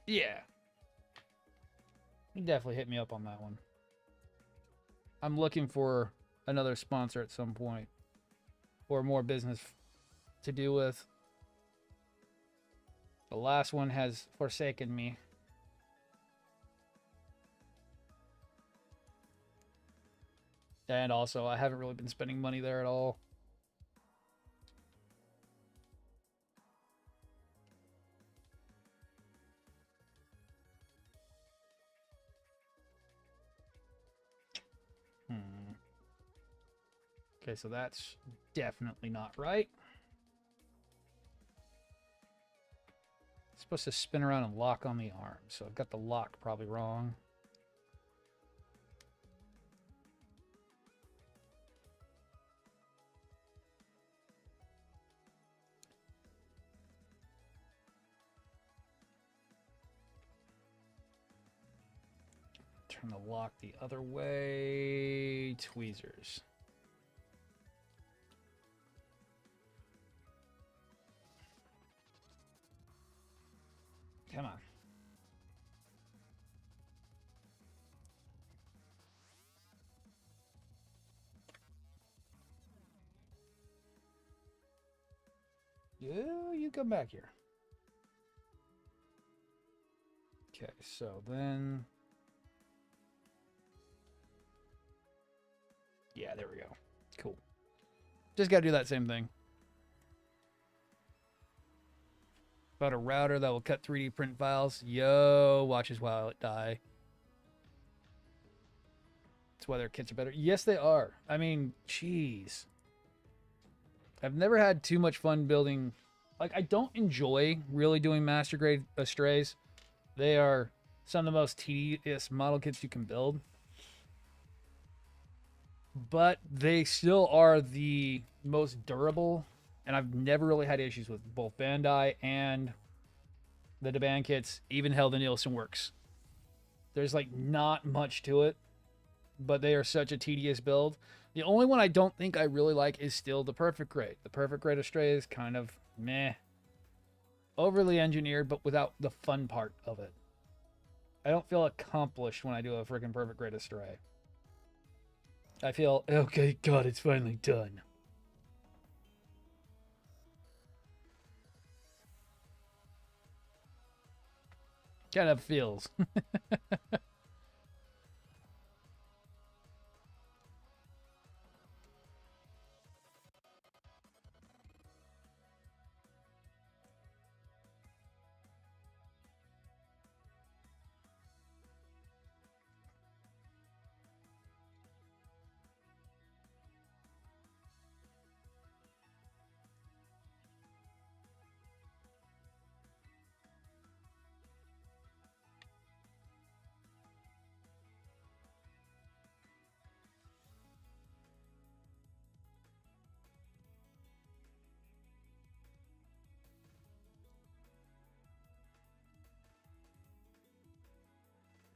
Yeah. You definitely hit me up on that one. I'm looking for another sponsor at some point. Or more business to do with. The last one has forsaken me. And also, I haven't really been spending money there at all. Okay, so that's definitely not right. It's supposed to spin around and lock on the arm, so I've got the lock probably wrong. Turn the lock the other way. Tweezers. Come on. Yeah, you come back here. Okay, so then... Yeah, there we go. Cool. Just got to do that same thing. About a router that will cut 3D print files. Yo, watches while it die. That's why their kits are better. Yes, they are. I mean, jeez. I've never had too much fun building... Like, I don't enjoy really doing master grade Astrays. They are some of the most tedious model kits you can build. But they still are the most durable, and I've never really had issues with both Bandai and the Deband kits. Even hell, the Nielsen works. There's like not much to it, but they are such a tedious build. The only one I don't think I really like is still the Perfect Grade. The Perfect Grade Astray is kind of meh. Overly engineered, but without the fun part of it. I don't feel accomplished when I do a freaking Perfect Grade Astray. I feel, okay, God, it's finally done. Kind of feels.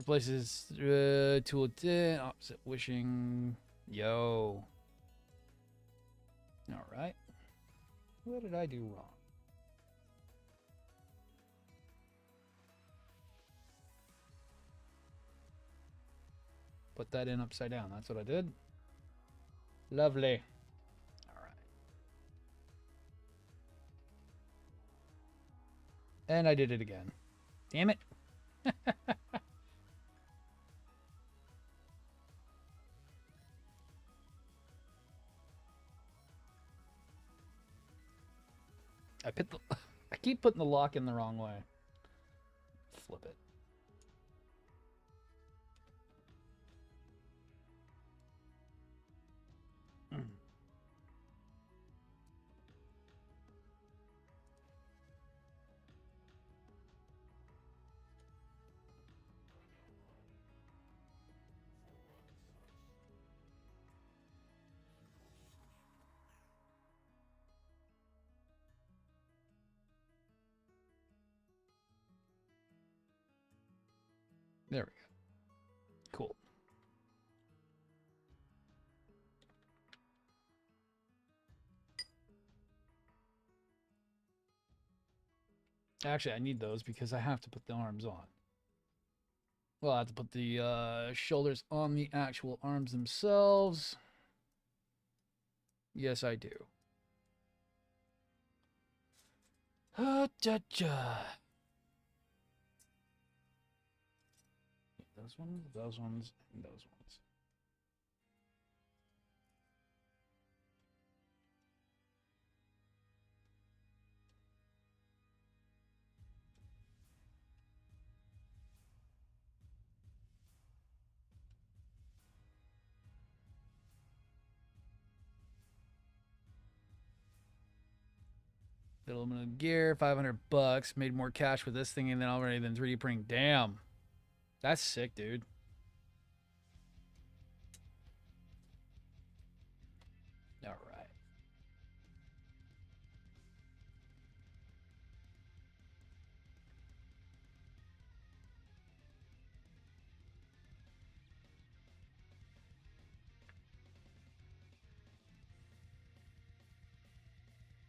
Replaces tool 10, opposite wishing. Yo. Alright. What did I do wrong? Put that in upside down. That's what I did. Lovely. Alright. And I did it again. Damn it. I keep putting the lock in the wrong way. Flip it. There we go. Cool. Actually, I need those because I have to put the arms on. Well, I have to put the shoulders on the actual arms themselves. Yes, I do. Those ones, and those ones. Aluminum gear, $500. Made more cash with this thing than already than 3D printing. Damn. That's sick, dude. All right.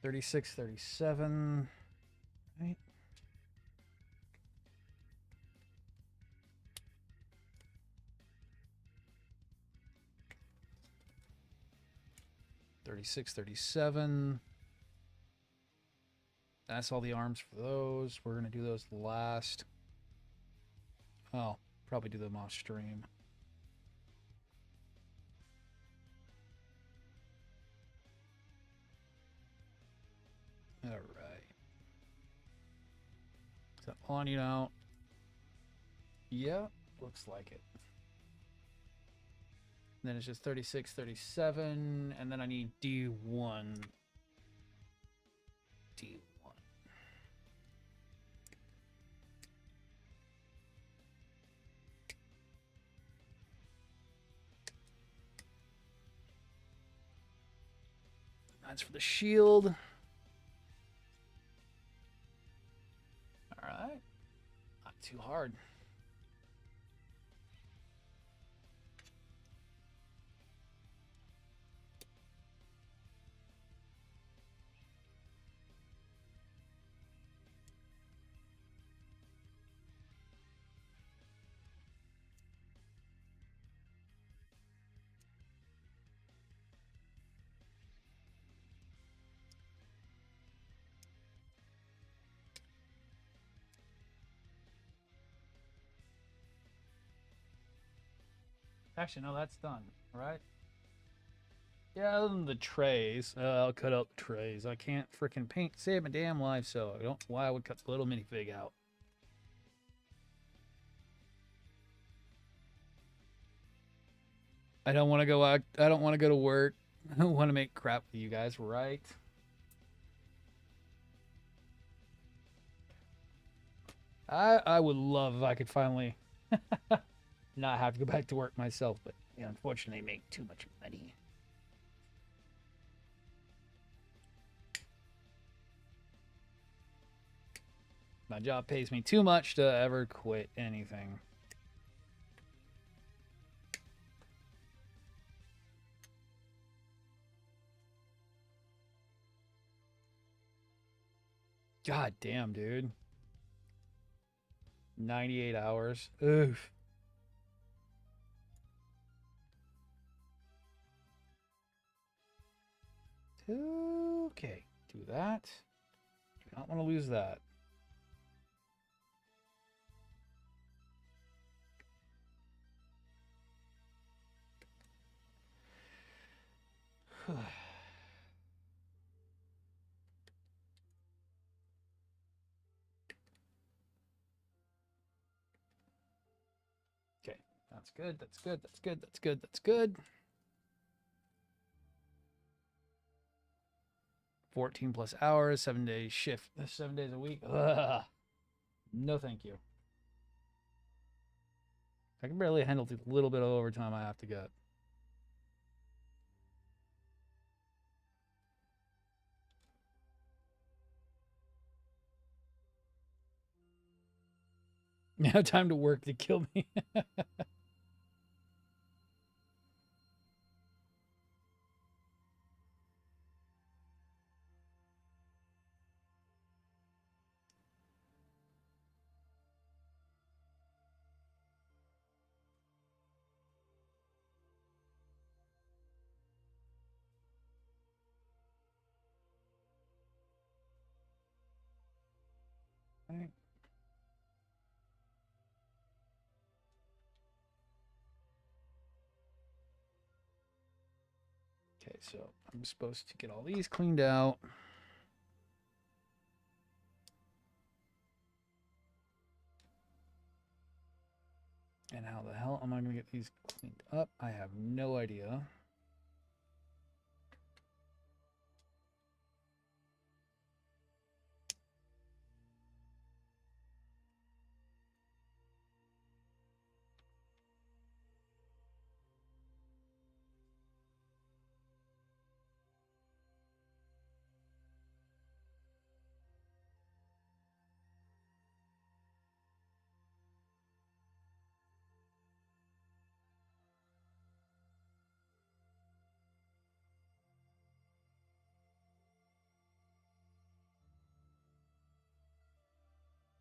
$36, $37. Right. $36, $37. That's all the arms for those. We're gonna do those last. Oh, probably do them off stream. All right. Is that on you now? Yeah, looks like it. And then it's just 36, 37, and then I need D1. D1. That's for the shield. All right. Not too hard. Actually, no, that's done, right? Yeah, other than the trays. I'll cut out the trays. I can't freaking paint save my damn life, so I don't know why I would cut the little minifig out. I don't want to go out. I don't want to go to work. I don't want to make crap with you guys, right? I would love if I could finally not have to go back to work myself, but yeah, unfortunately, I make too much money. My job pays me too much to ever quit anything. God damn, dude. 98 hours. Oof. Okay, do that. Do not want to lose that. Okay, that's good. That's good. That's good. That's good. That's good. 14 plus hours, 7 days shift, 7 days a week. Ugh. No, thank you. I can barely handle the little bit of overtime I have to get. Now time to work to kill me. Right. Okay, so I'm supposed to get all these cleaned out. And how the hell am I going to get these cleaned up? I have no idea.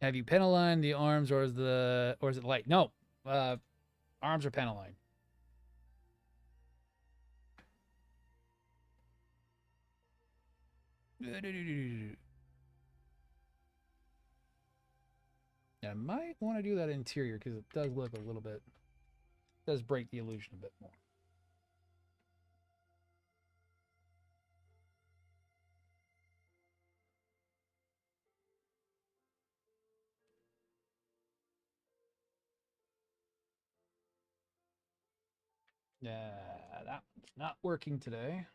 Have you pen aligned the arms, or is it light? No, arms are pen aligned. I might want to do that interior because it does look a little bit, does break the illusion a bit more. Yeah, that one's not working today.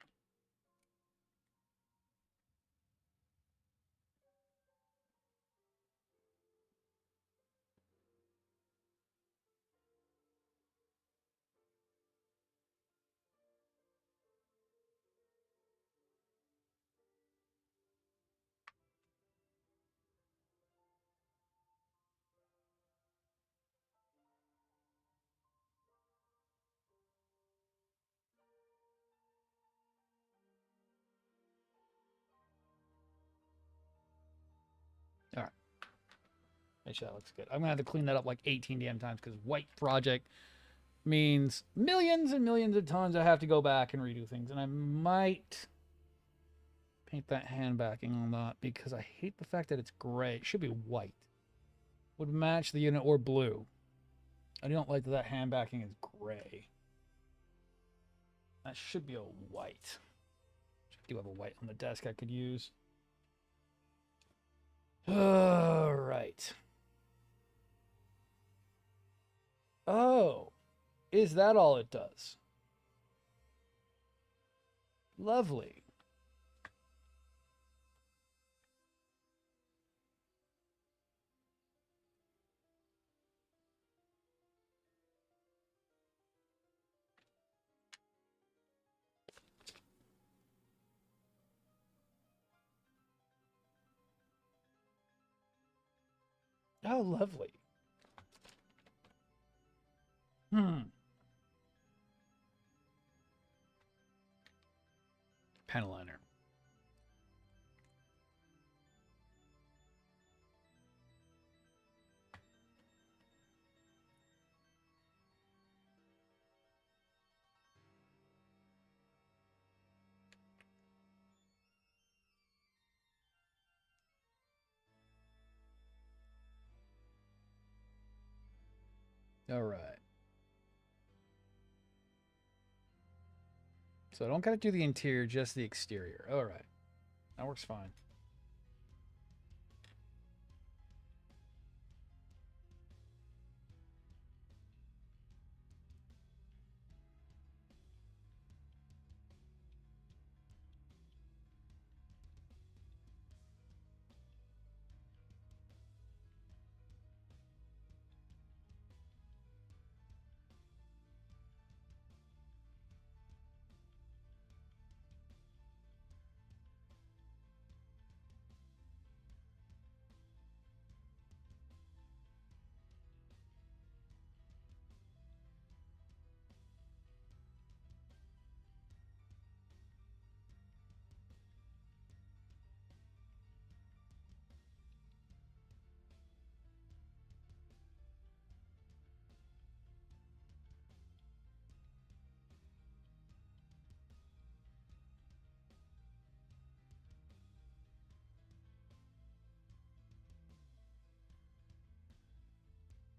All right. Make sure that looks good. I'm going to have to clean that up like 18 damn times because white project means millions and millions of times I have to go back and redo things. And I might paint that hand backing on that because I hate the fact that it's gray. It should be white. Would match the unit or blue. I don't like that hand backing is gray. That should be a white. I do have a white on the desk I could use. All right. Oh, is that all it does? Lovely. Oh, lovely. Pen liner. All right. So I don't gotta do the interior, just the exterior. All right. That works fine.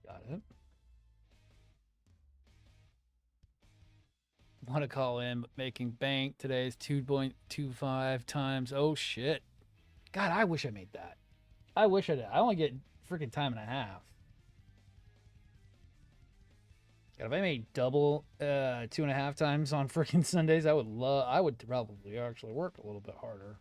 Got it. Want to call in, making bank. Today's 2.25 times. Oh, shit. God, I wish I made that. I wish I did. I only get freaking time and a half. God, if I made double 2.5 times on freaking Sundays, I would probably actually work a little bit harder.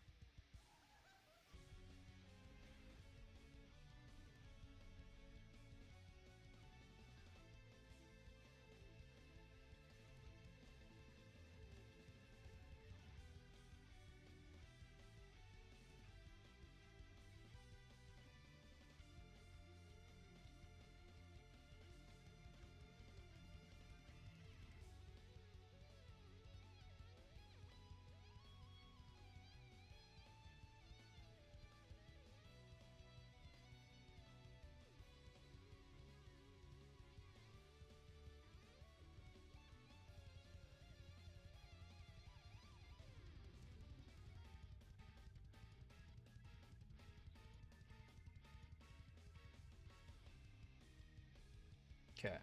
Okay.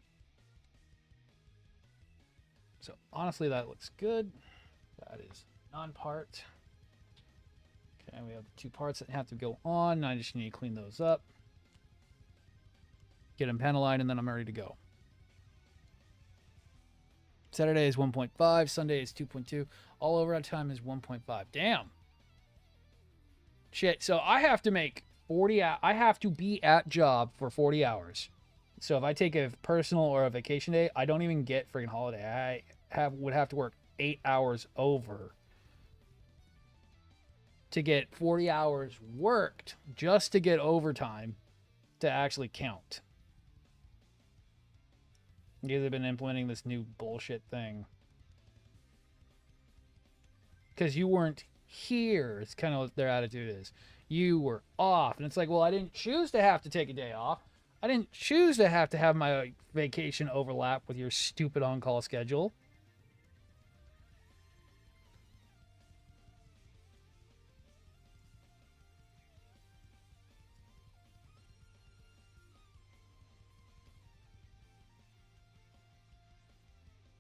So honestly, that looks good. That is non-part. Okay, we have 2 parts that have to go on. I just need to clean those up. Get them panel lined, and then I'm ready to go. Saturday is 1.5. Sunday is 2.2. All override time is 1.5. Damn. Shit. So I have to make 40 hours. I have to be at job for 40 hours. So if I take a personal or a vacation day, I don't even get freaking holiday. I would have to work 8 hours over to get 40 hours worked just to get overtime to actually count. Because they've been implementing this new bullshit thing. Because you weren't here. It's kind of what their attitude is. You were off. And it's like, well, I didn't choose to have to take a day off. I didn't choose to have my vacation overlap with your stupid on-call schedule.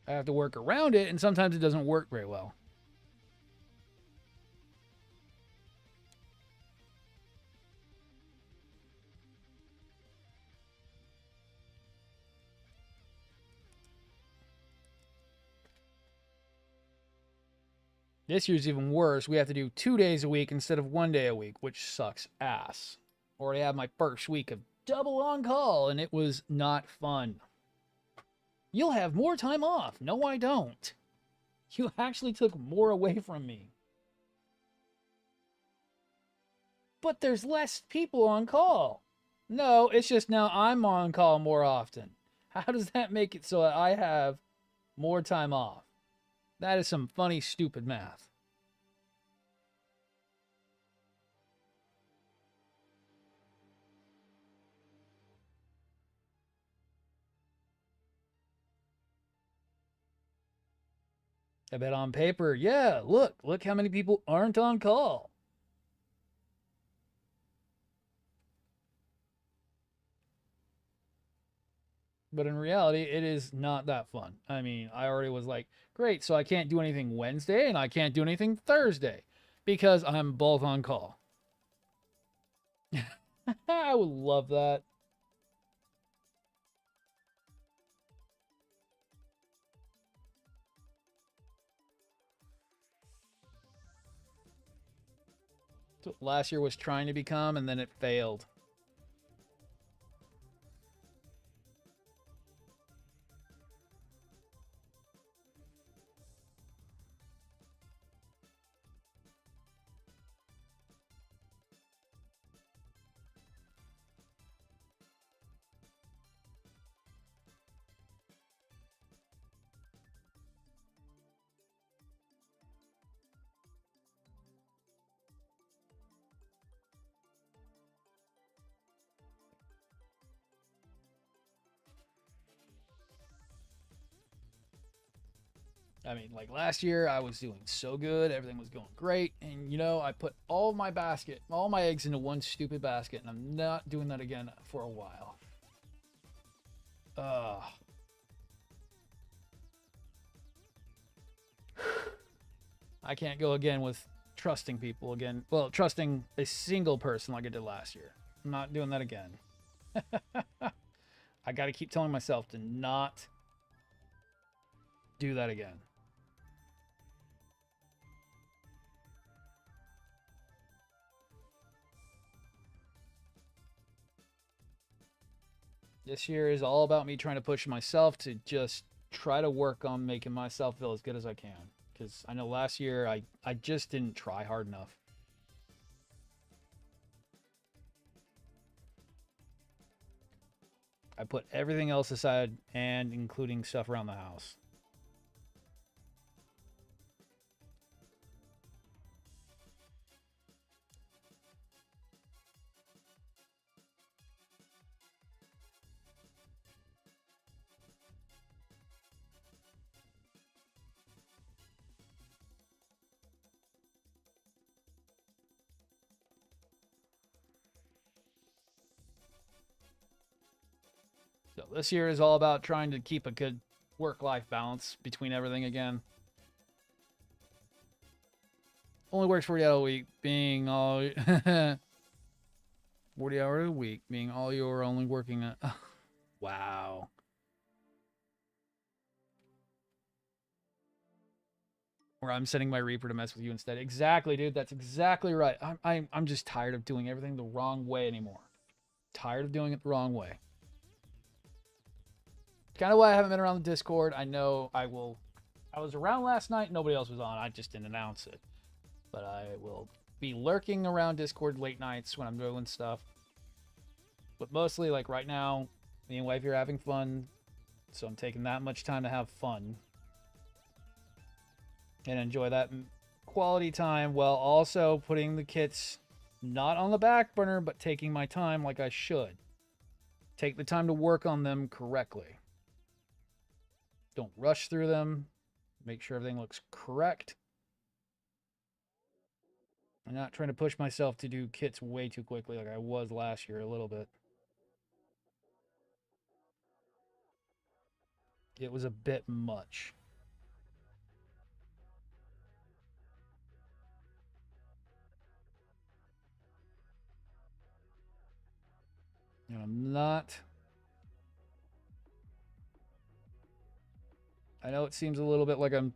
I have to work around it, and sometimes it doesn't work very well. This year's even worse. We have to do 2 days a week instead of 1 day a week, which sucks ass. Already have my first week of double on call, and it was not fun. You'll have more time off. No, I don't. You actually took more away from me. But there's less people on call. No, it's just now I'm on call more often. How does that make it so that I have more time off? That is some funny, stupid math. I bet on paper, yeah, look how many people aren't on call. But in reality, it is not that fun. I mean, I already was like, great, so I can't do anything Wednesday and I can't do anything Thursday because I'm both on call. I would love that. That's what last year was trying to become, and then it failed. I mean, like last year, I was doing so good. Everything was going great. And, you know, I put all my eggs into one stupid basket. And I'm not doing that again for a while. I can't go again with trusting people again. Well, trusting a single person like I did last year. I'm not doing that again. I got to keep telling myself to not do that again. This year is all about me trying to push myself to just try to work on making myself feel as good as I can. Because I know last year I just didn't try hard enough. I put everything else aside and including stuff around the house. So this year is all about trying to keep a good work-life balance between everything again. Only works 40 hours a week, being all 40 hours a week, being all you are only working at. Wow. Or I'm sending my Reaper to mess with you instead. Exactly, dude. That's exactly right. I'm just tired of doing everything the wrong way anymore. Tired of doing it the wrong way. Kind of why I haven't been around the Discord. I know I will. I was around last night. Nobody else was on. I just didn't announce it. But I will be lurking around Discord late nights when I'm doing stuff. But mostly, like right now, me and wifey are having fun. So I'm taking that much time to have fun. And enjoy that quality time while also putting the kits not on the back burner, but taking my time like I should. Take the time to work on them correctly. Don't rush through them. Make sure everything looks correct. I'm not trying to push myself to do kits way too quickly like I was last year a little bit. It was a bit much. And I'm not... I know it seems a little bit like I'm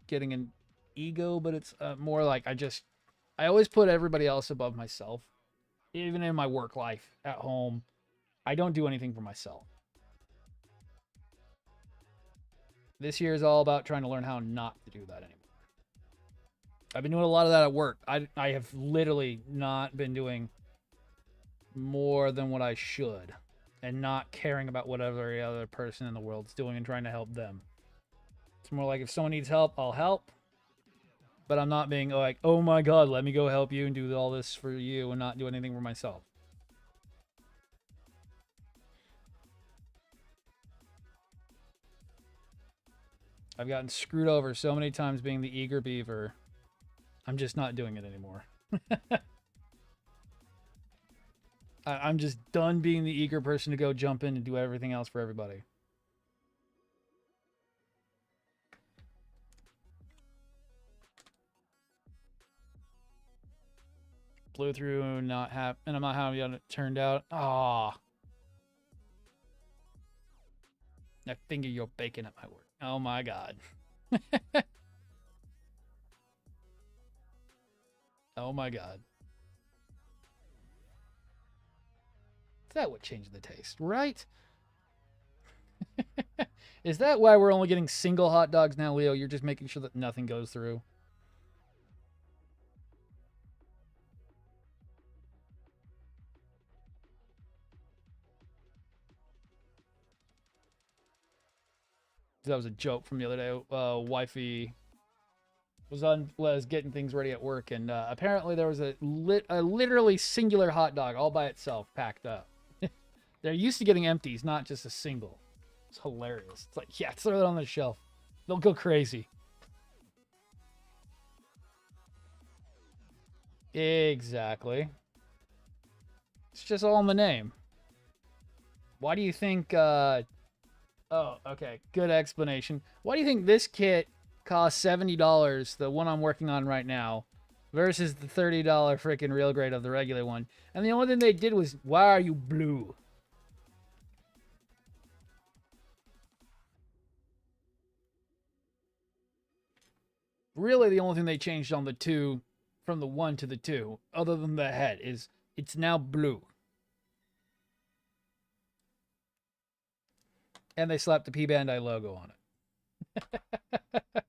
getting an ego, but it's more like I always put everybody else above myself. Even in my work life, at home, I don't do anything for myself. This year is all about trying to learn how not to do that anymore. I've been doing a lot of that at work. I have literally not been doing more than what I should and not caring about what every other person in the world's doing and trying to help them. It's more like if someone needs help, I'll help. But I'm not being like, oh my god, let me go help you and do all this for you and not do anything for myself. I've gotten screwed over so many times being the eager beaver. I'm just not doing it anymore. I'm just done being the eager person to go jump in and do everything else for everybody. Blew through, not happy, and I'm not happy how it turned out. Ah, I finger your bacon at my work. Oh my god. Oh my god. Is that what changed the taste, right? Is that why we're only getting single hot dogs now, Leo? You're just making sure that nothing goes through. That was a joke from the other day. Wifey was getting things ready at work, and apparently there was a literally singular hot dog all by itself packed up. They're used to getting empties, not just a single. It's hilarious. It's like, yeah, throw it on the shelf. They'll go crazy. Exactly. It's just all in the name. Why do you think... oh, okay. Good explanation. Why do you think this kit costs $70, the one I'm working on right now, versus the $30 freaking real grade of the regular one? And the only thing they did was, why are you blue? Really, the only thing they changed on the 2, from the 1 to the 2, other than the head, is it's now blue. And they slapped the P-Bandai logo on it.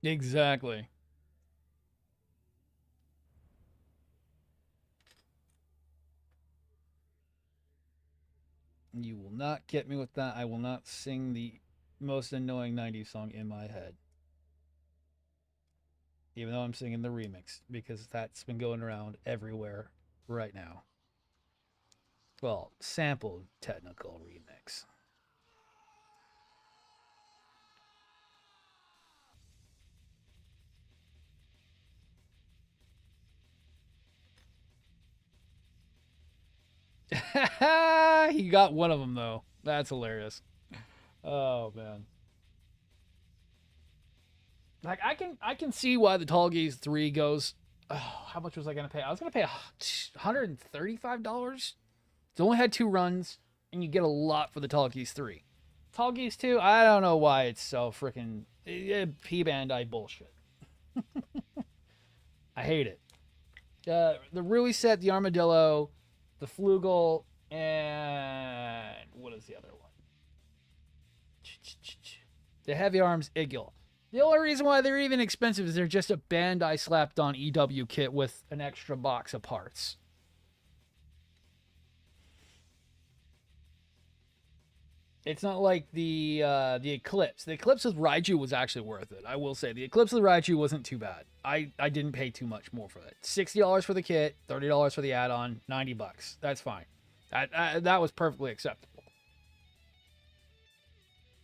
Exactly. You will not get me with that. I will not sing the most annoying 90s song in my head. Even though I'm singing the remix, because that's been going around everywhere right now. Well, sampled technical remix. He got one of them though. That's hilarious. Oh man. Like I can see why the tallgoose 3 goes. Oh, how much was I gonna pay? I was gonna pay $135. It only had 2 runs, and you get a lot for the tallgoose 3. Tallgoose 2, I don't know why it's so freaking P-Bandai bullshit. I hate it. The Rui set, the Armadillo, the Flugel, and what is the other one? The Heavy Arms Igil. The only reason why they're even expensive is they're just a Bandai slapped on EW kit with an extra box of parts. It's not like the Eclipse. The Eclipse with Raiju was actually worth it. I will say the Eclipse with Raiju wasn't too bad. I didn't pay too much more for it. $60 for the kit, $30 for the add-on, $90. That's fine. That was perfectly acceptable.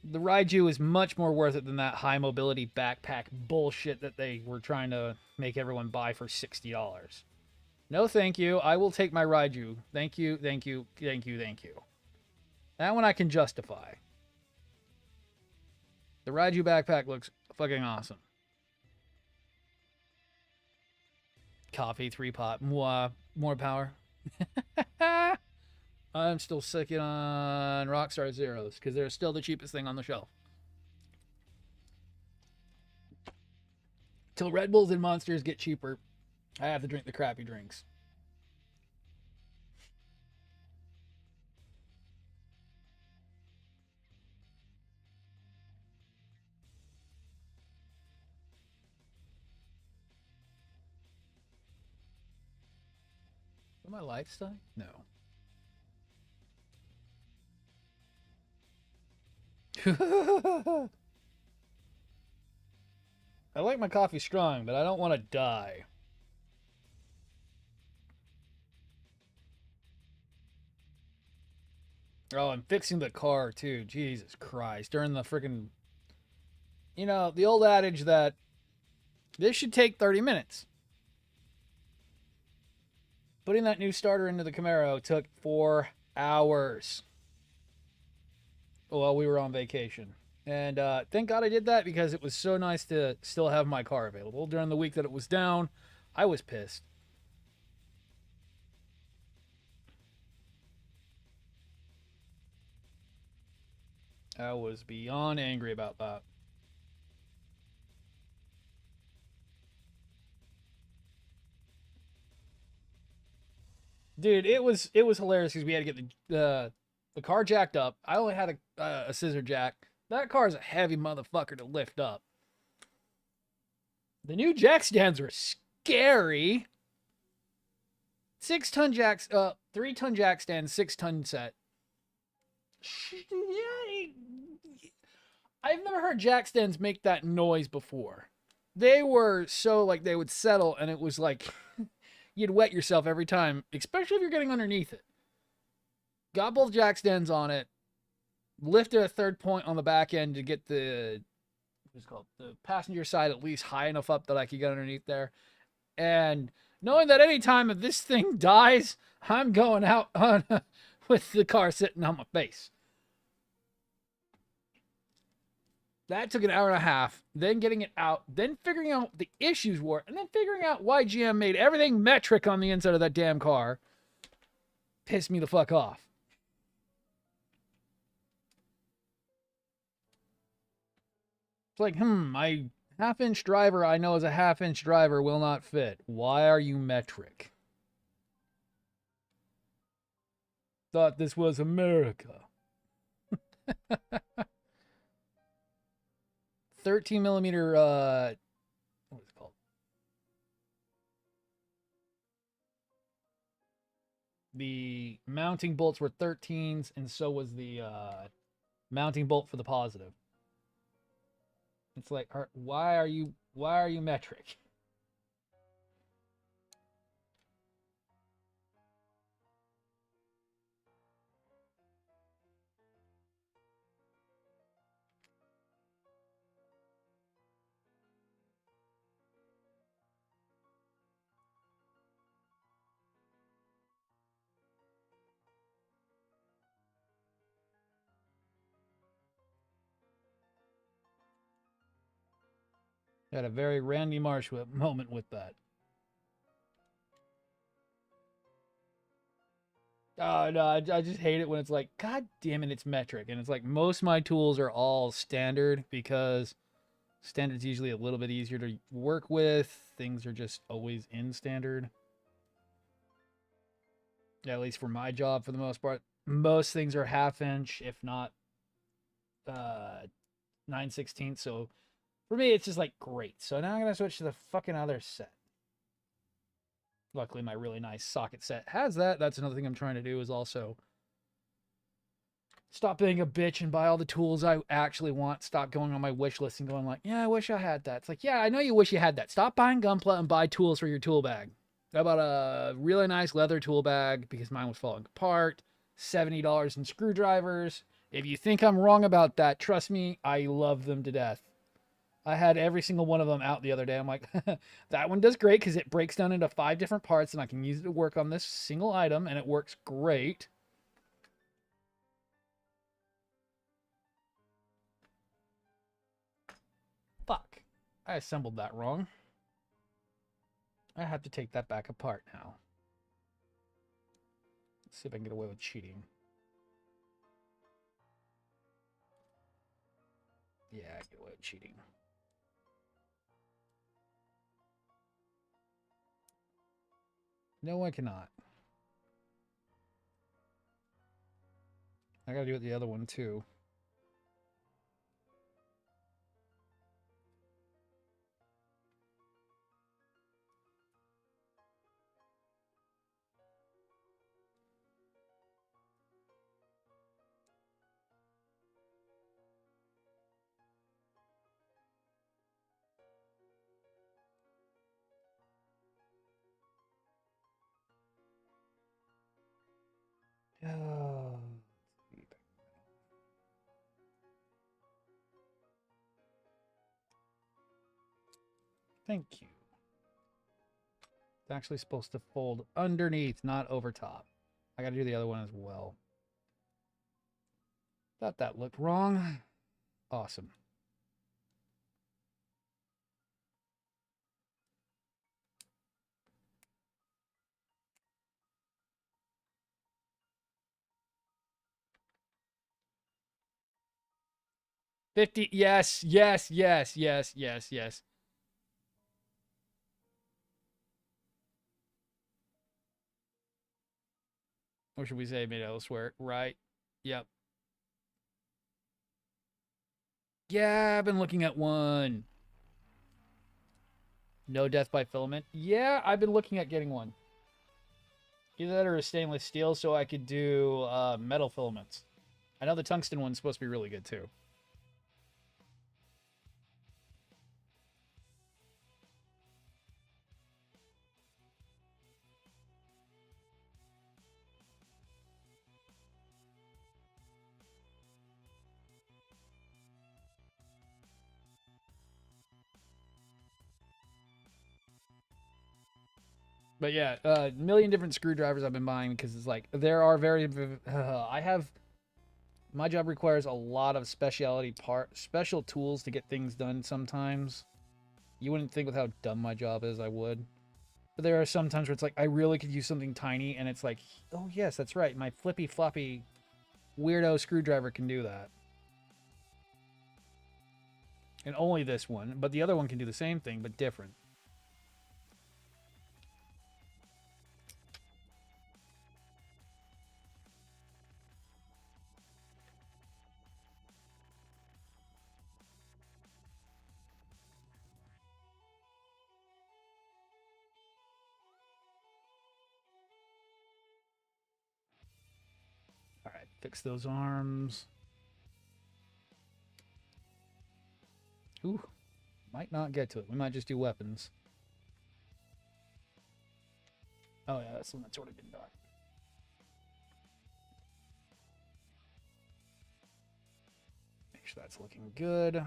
The Raiju is much more worth it than that high mobility backpack bullshit that they were trying to make everyone buy for $60. No, thank you. I will take my Raiju. Thank you, thank you, thank you, thank you. That one I can justify. The Raiju backpack looks fucking awesome. Coffee, 3-pot, more power. I'm still sicking on Rockstar Zeros because they're still the cheapest thing on the shelf. Till Red Bulls and Monsters get cheaper, I have to drink the crappy drinks. My lifestyle? No. I like my coffee strong, but I don't want to die. Oh, I'm fixing the car too. Jesus Christ. During the freaking, the old adage that this should take 30 minutes. Putting that new starter into the Camaro took 4 hours while we were on vacation. And thank God I did that because it was so nice to still have my car available. During the week that it was down, I was pissed. I was beyond angry about that. Dude, it was hilarious because we had to get the car jacked up. I only had a scissor jack. That car is a heavy motherfucker to lift up. The new jack stands were scary. 6-ton jacks, 3-ton jack stand, 6-ton set. I've never heard jack stands make that noise before. They were so like they would settle, and it was like you'd wet yourself every time, especially if you're getting underneath it. Got both jack stands on it. Lifted a third point on the back end to get the passenger side at least high enough up that I could get underneath there. And knowing that any time if this thing dies, I'm going out on with the car sitting on my face. That took an hour and a half, then getting it out, then figuring out what the issues were, and then figuring out why GM made everything metric on the inside of that damn car. Pissed me the fuck off. It's like, my half-inch driver I know is a half-inch driver will not fit. Why are you metric? Thought this was America. 13 millimeter, what is it called? The mounting bolts were 13s, and so was the mounting bolt for the positive. It's like, why are you metric? Had a very Randy Marsh moment with that. Oh, no, I just hate it when it's like, God damn it, it's metric. And it's like, most of my tools are all standard because standard's usually a little bit easier to work with. Things are just always in standard. Yeah, at least for my job, for the most part. Most things are half inch, if not 9/16. So for me, it's just like, great. So now I'm going to switch to the fucking other set. Luckily, my really nice socket set has that. That's another thing I'm trying to do is also stop being a bitch and buy all the tools I actually want. Stop going on my wish list and going like, yeah, I wish I had that. It's like, yeah, I know you wish you had that. Stop buying Gunpla and buy tools for your tool bag. How about a really nice leather tool bag because mine was falling apart. $70 in screwdrivers. If you think I'm wrong about that, trust me, I love them to death. I had every single one of them out the other day. I'm like, that one does great because it breaks down into 5 different parts and I can use it to work on this single item and it works great. Fuck. I assembled that wrong. I have to take that back apart now. Let's see if I can get away with cheating. Yeah, I get away with cheating. No, I cannot. I gotta do it the other one too. Oh, thank you. It's actually supposed to fold underneath, not over top. I gotta do the other one as well. Thought that looked wrong. Awesome. $50. Yes, yes, yes, yes, yes, yes. Or should we say made elsewhere? Right. Yep. Yeah, I've been looking at one. No death by filament. Yeah, I've been looking at getting one. Either that or a stainless steel so I could do metal filaments. I know the tungsten one's supposed to be really good too. But yeah, a million different screwdrivers I've been buying because it's like there are very. I have my job requires a lot of special tools to get things done. Sometimes you wouldn't think with how dumb my job is, I would. But there are some times where it's like I really could use something tiny, and it's like, oh yes, that's right, my flippy floppy weirdo screwdriver can do that. And only this one, but the other one can do the same thing, but different. All right, fix those arms. Ooh, might not get to it. We might just do weapons. Oh yeah, that's the one that's already been done. Make sure that's looking good.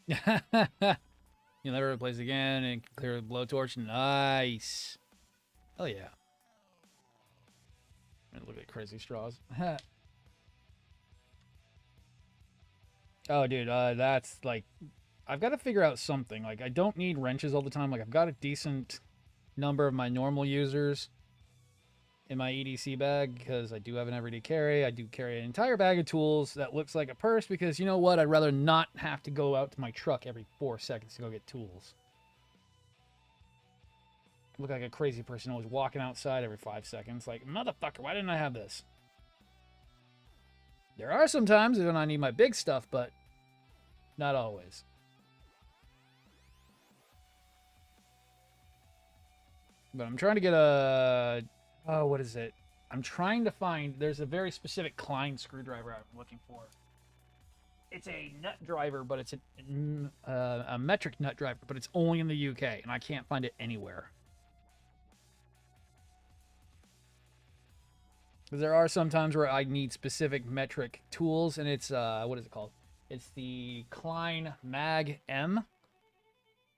You'll never replace again and clear the blowtorch. Nice. Oh yeah. Look at crazy straws. Oh, dude, that's like, I've got to figure out something. Like, I don't need wrenches all the time. Like, I've got a decent number of my normal users in my EDC bag because I do have an everyday carry. I do carry an entire bag of tools that looks like a purse because, you know what? I'd rather not have to go out to my truck every 4 seconds to go get tools. I look like a crazy person always walking outside every 5 seconds. Like, motherfucker, why didn't I have this? There are some times when I need my big stuff, but not always. But I'm trying to get a... Oh, what is it? I'm trying to find... There's a very specific Klein screwdriver I'm looking for. It's a nut driver, but it's a metric nut driver, but it's only in the UK, and I can't find it anywhere. Because there are some times where I need specific metric tools, and it's, what is it called? It's the Klein Mag M.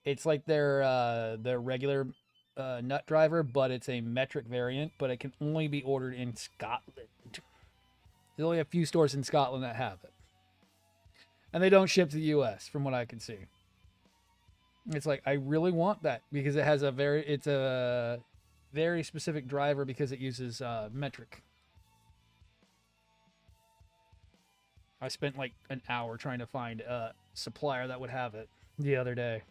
It's like their regular nut driver, but it's a metric variant, but it can only be ordered in Scotland. There's only a few stores in Scotland that have it. And they don't ship to the US, from what I can see. It's like, I really want that, because it has it's a very specific driver because it uses metric. I spent like an hour trying to find a supplier that would have it the other day.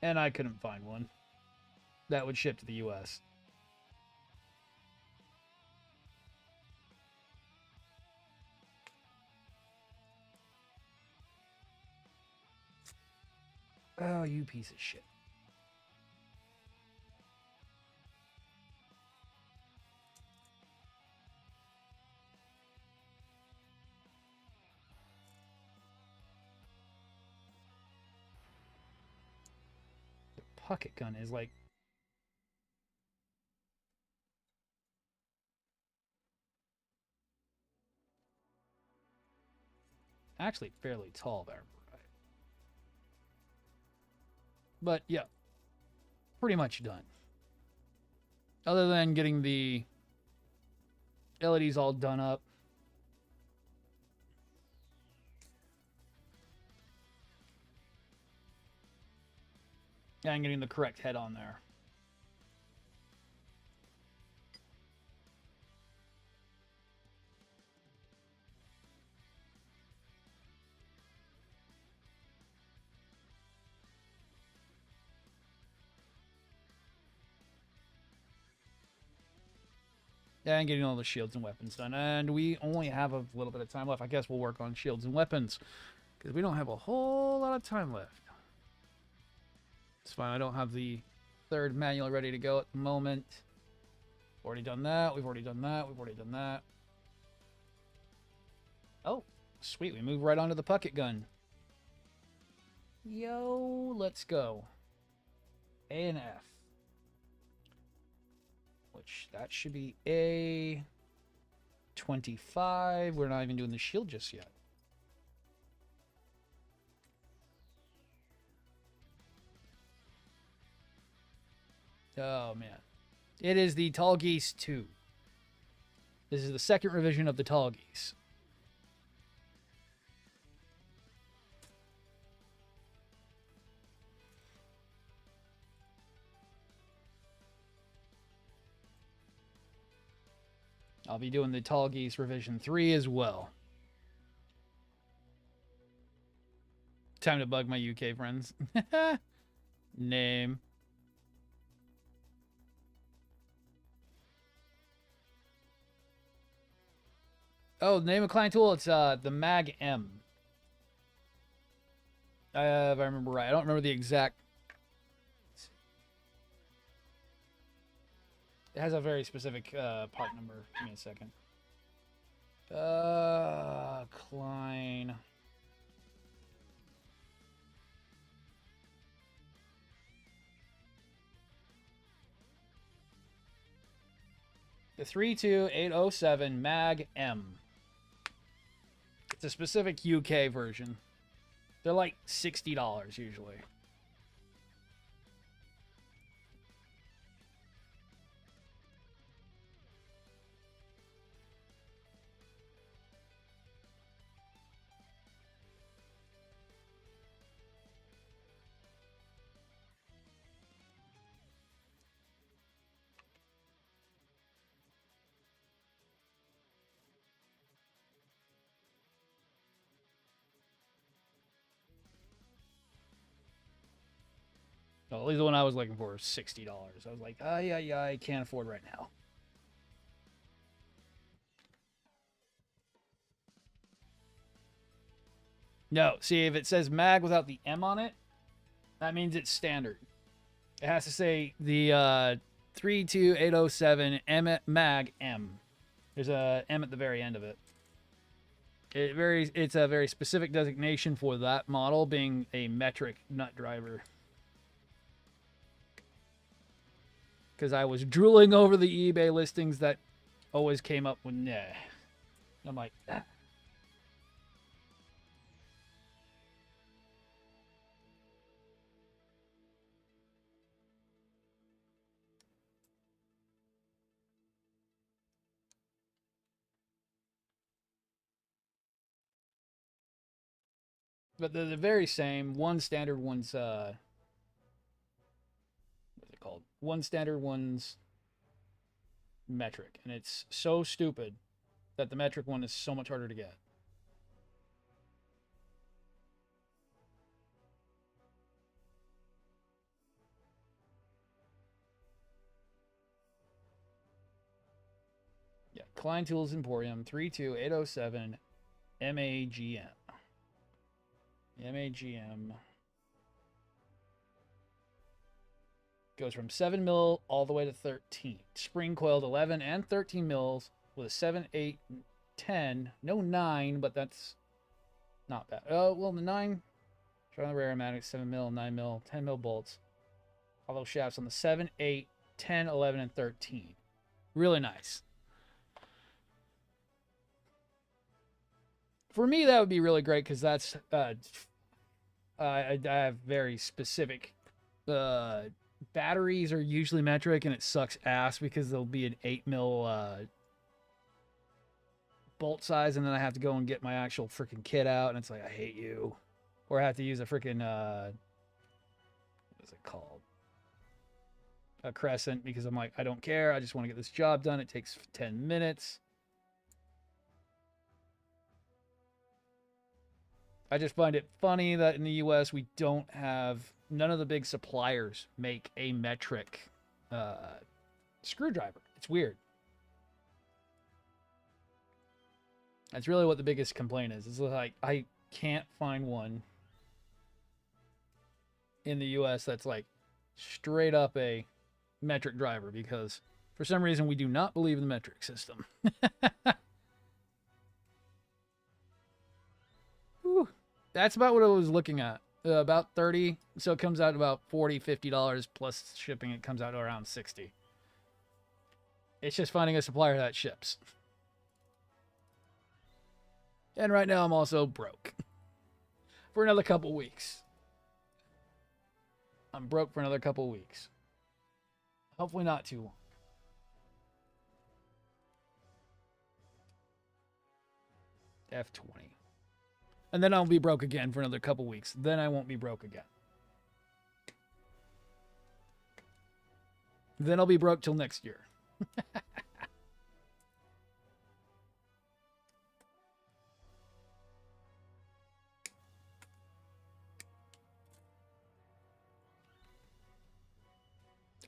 And I couldn't find one that would ship to the US. Oh, you piece of shit. Pocket gun is like actually fairly tall there. But yeah, pretty much done. Other than getting the LEDs all done up. And getting the correct head on there. And getting all the shields and weapons done. And we only have a little bit of time left. I guess we'll work on shields and weapons. Because we don't have a whole lot of time left. It's fine. I don't have the third manual ready to go at the moment. Already done that. We've already done that. We've already done that. Oh, sweet. We move right on to the pucket gun. Yo, let's go. A and F. Which, that should be A. 25. We're not even doing the shield just yet. Oh, man. It is the Tallgeese 2. This is the second revision of the Tallgeese. I'll be doing the Tallgeese revision 3 as well. Time to bug my UK friends. Name. Oh, the name of client tool, it's the Mag M. If I remember right. I don't remember the exact. It has a very specific part number. Give me a second. Klein. The 32807 Mag M. It's a specific UK version. They're like $60 usually. Well, at least the one I was looking for was $60. I was like, yeah, I can't afford right now. No, see, if it says mag without the M on it, that means it's standard. It has to say the 32807 M mag M. There's a M at the very end of it. It's a very specific designation for that model being a metric nut driver. Because I was drooling over the eBay listings that always came up with nah. I'm like, ah. But they're the very same. One standard, one's what's it called? One standard, one's metric, and it's so stupid that the metric one is so much harder to get. Yeah, Klein Tools Emporium 32807 MAGM. MAGM goes from 7 mil all the way to 13. Spring coiled 11 and 13 mils with a 7, 8, 10. No 9, but that's not bad. Oh, well, the 9, trying the rare aromatic, 7 mil, 9 mil, 10 mil bolts. Hollow shafts on the 7, 8, 10, 11, and 13. Really nice. For me, that would be really great because that's I have very specific batteries are usually metric, and it sucks ass because there'll be an 8 mil bolt size, and then I have to go and get my actual freaking kit out, and it's like, I hate you. Or I have to use a freaking what is it called? A crescent, because I'm like, I don't care. I just want to get this job done. It takes 10 minutes. I just find it funny that in the US we don't have, none of the big suppliers make a metric screwdriver. It's weird. That's really what the biggest complaint is. It's like, I can't find one in the US that's like straight up a metric driver, because for some reason we do not believe in the metric system. Whew. That's about what I was looking at. About 30. So it comes out about $40, $50 plus shipping. It comes out to around 60. It's just finding a supplier that ships. And right now I'm also broke. For another couple weeks. I'm broke for another couple weeks. Hopefully not too long. F20. And then I'll be broke again for another couple weeks. Then I won't be broke again. Then I'll be broke till next year.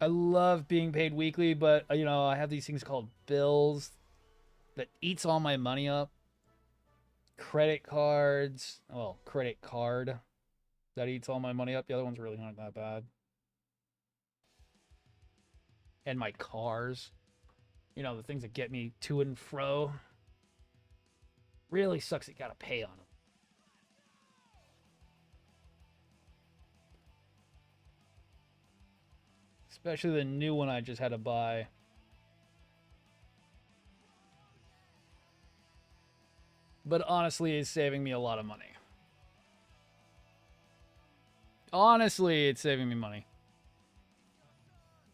I love being paid weekly, but you know, I have these things called bills that eats all my money up. Credit cards. Well, credit card that eats all my money up. The other ones really aren't that bad. And my cars. You know, the things that get me to and fro. Really sucks that you gotta pay on them. Especially the new one I just had to buy. But honestly, it's saving me a lot of money. Honestly, it's saving me money.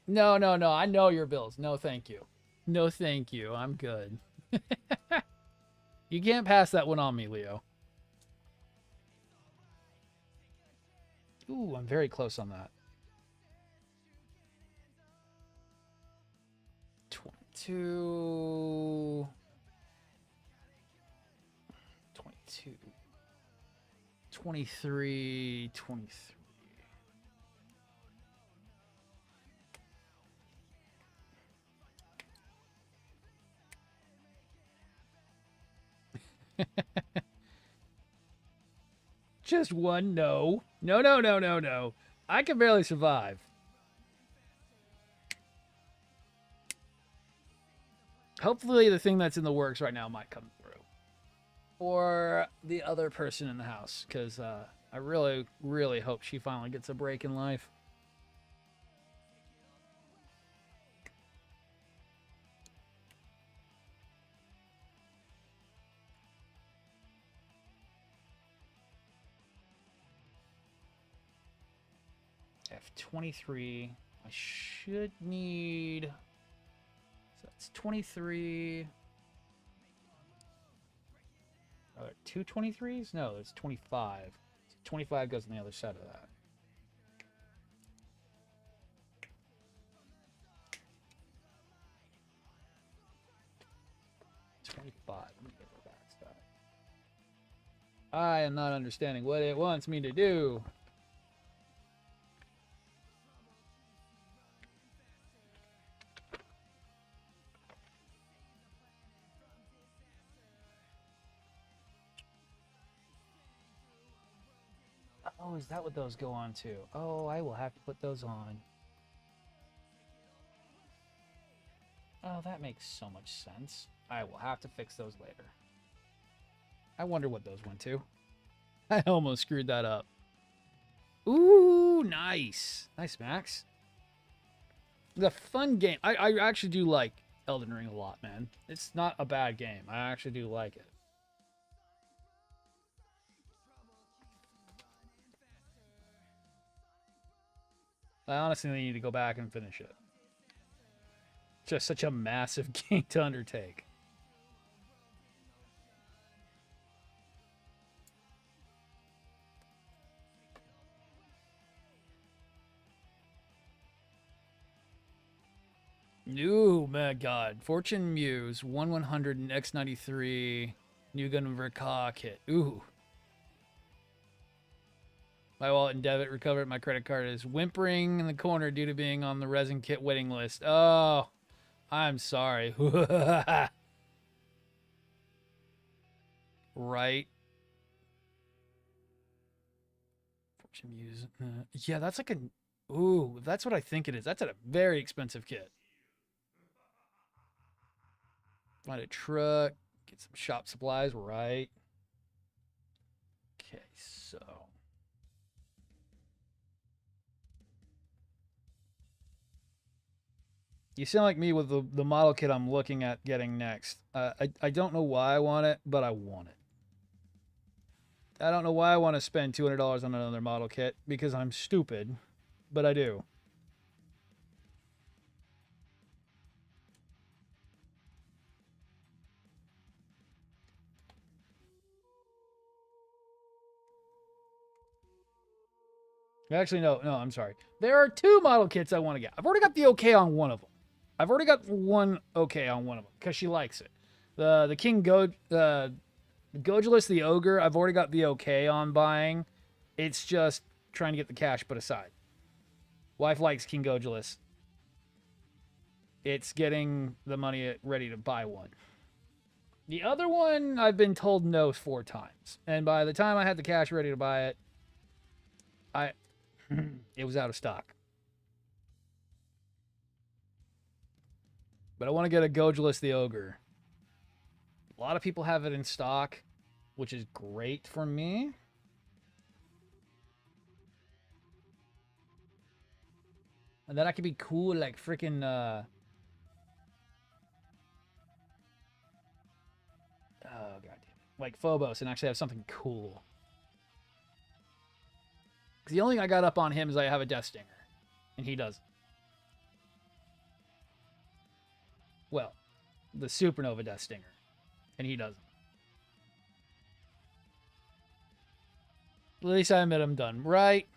No, no, no. I know your bills. No, thank you. No, thank you. I'm good. You can't pass that one on me, Leo. Ooh, I'm very close on that. 22. 22. 23. 23. Just one? No. No, no, no, no, no. I can barely survive. Hopefully the thing that's in the works right now might come through. Or the other person in the house, because I really, really hope she finally gets a break in life. F23. I should need... So that's 23... Are there two 23s? No, there's 25. So 25 goes on the other side of that. Let me get the back stat. I am not understanding what it wants me to do. Oh, is that what those go on to? Oh, I will have to put those on. Oh, that makes so much sense. I will have to fix those later. I wonder what those went to. I almost screwed that up. Ooh, nice. Nice, Max. The fun game. I actually do like Elden Ring a lot, man. It's not a bad game. I actually do like it. I honestly need to go back and finish it. Just such a massive game to undertake. Ooh, my god. Fortune Muse, 1/100 and X93, New Gun Verka kit. Ooh. My wallet and debit recovered. My credit card is whimpering in the corner due to being on the resin kit waiting list. Oh, I'm sorry. Right. Fortune Muse. Yeah, that's like a... Ooh, that's what I think it is. That's a very expensive kit. Find a truck. Get some shop supplies. Right. Okay, so... You sound like me with the model kit I'm looking at getting next. I don't know why I want it, but I want it. I don't know why I want to spend $200 on another model kit, because I'm stupid, but I do. Actually, no, I'm sorry. There are two model kits I want to get. I've already got the okay on one of them. I've already got one okay on one of them, because she likes it. The King Gojulus the Ogre, I've already got the okay on buying. It's just trying to get the cash put aside. Wife likes King Gojulus. It's getting the money ready to buy one. The other one, I've been told no 4 times. And by the time I had the cash ready to buy it, it was out of stock. But I want to get a Gojulus the Ogre. A lot of people have it in stock, which is great for me. And then I could be cool like freaking oh god damn like Phobos and actually have something cool. Because the only thing I got up on him is I have a Death Stinger, and he doesn't. Well, the Supernova Death Stinger, and he doesn't. At least I admit I'm done, right?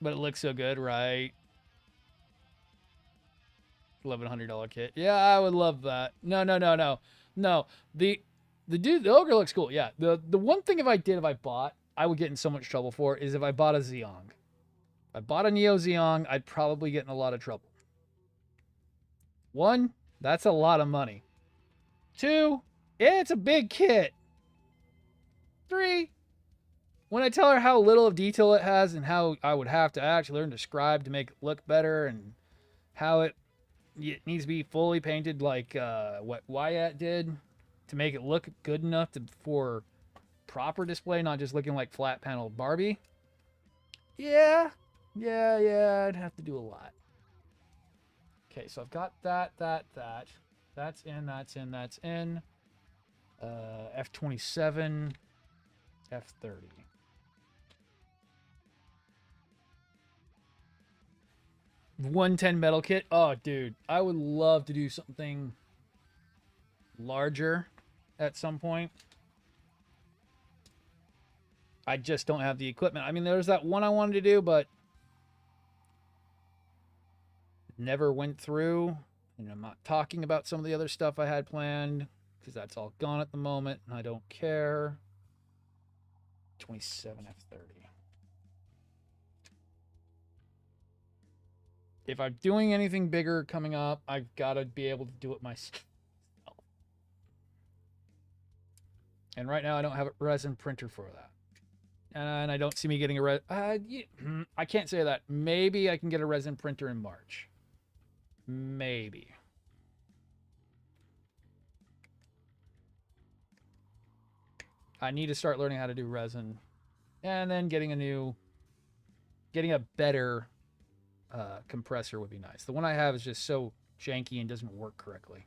But it looks so good, right? $1,100 kit. Yeah, I would love that. No. The ogre looks cool. Yeah. The one thing if I bought, I would get in so much trouble for is if I bought a Zeong. If I bought a Neo Zeong, I'd probably get in a lot of trouble. 1, that's a lot of money. 2, it's a big kit. 3, when I tell her how little of detail it has and how I would have to actually learn to scribe to make it look better and how it needs to be fully painted like what Wyatt did to make it look good enough for proper display, not just looking like flat panel Barbie. Yeah, I'd have to do a lot. Okay, so I've got that. That's in. F27, F30. $110 metal kit. Oh, dude, I would love to do something larger at some point. I just don't have the equipment. I mean, there's that one I wanted to do, but never went through. And I'm not talking about some of the other stuff I had planned because that's all gone at the moment, and I don't care. 27 F30. If I'm doing anything bigger coming up, I've got to be able to do it myself. And right now, I don't have a resin printer for that. And I don't see me getting a I can't say that. Maybe I can get a resin printer in March. Maybe. I need to start learning how to do resin. And then getting a better compressor would be nice. The one I have is just so janky and doesn't work correctly.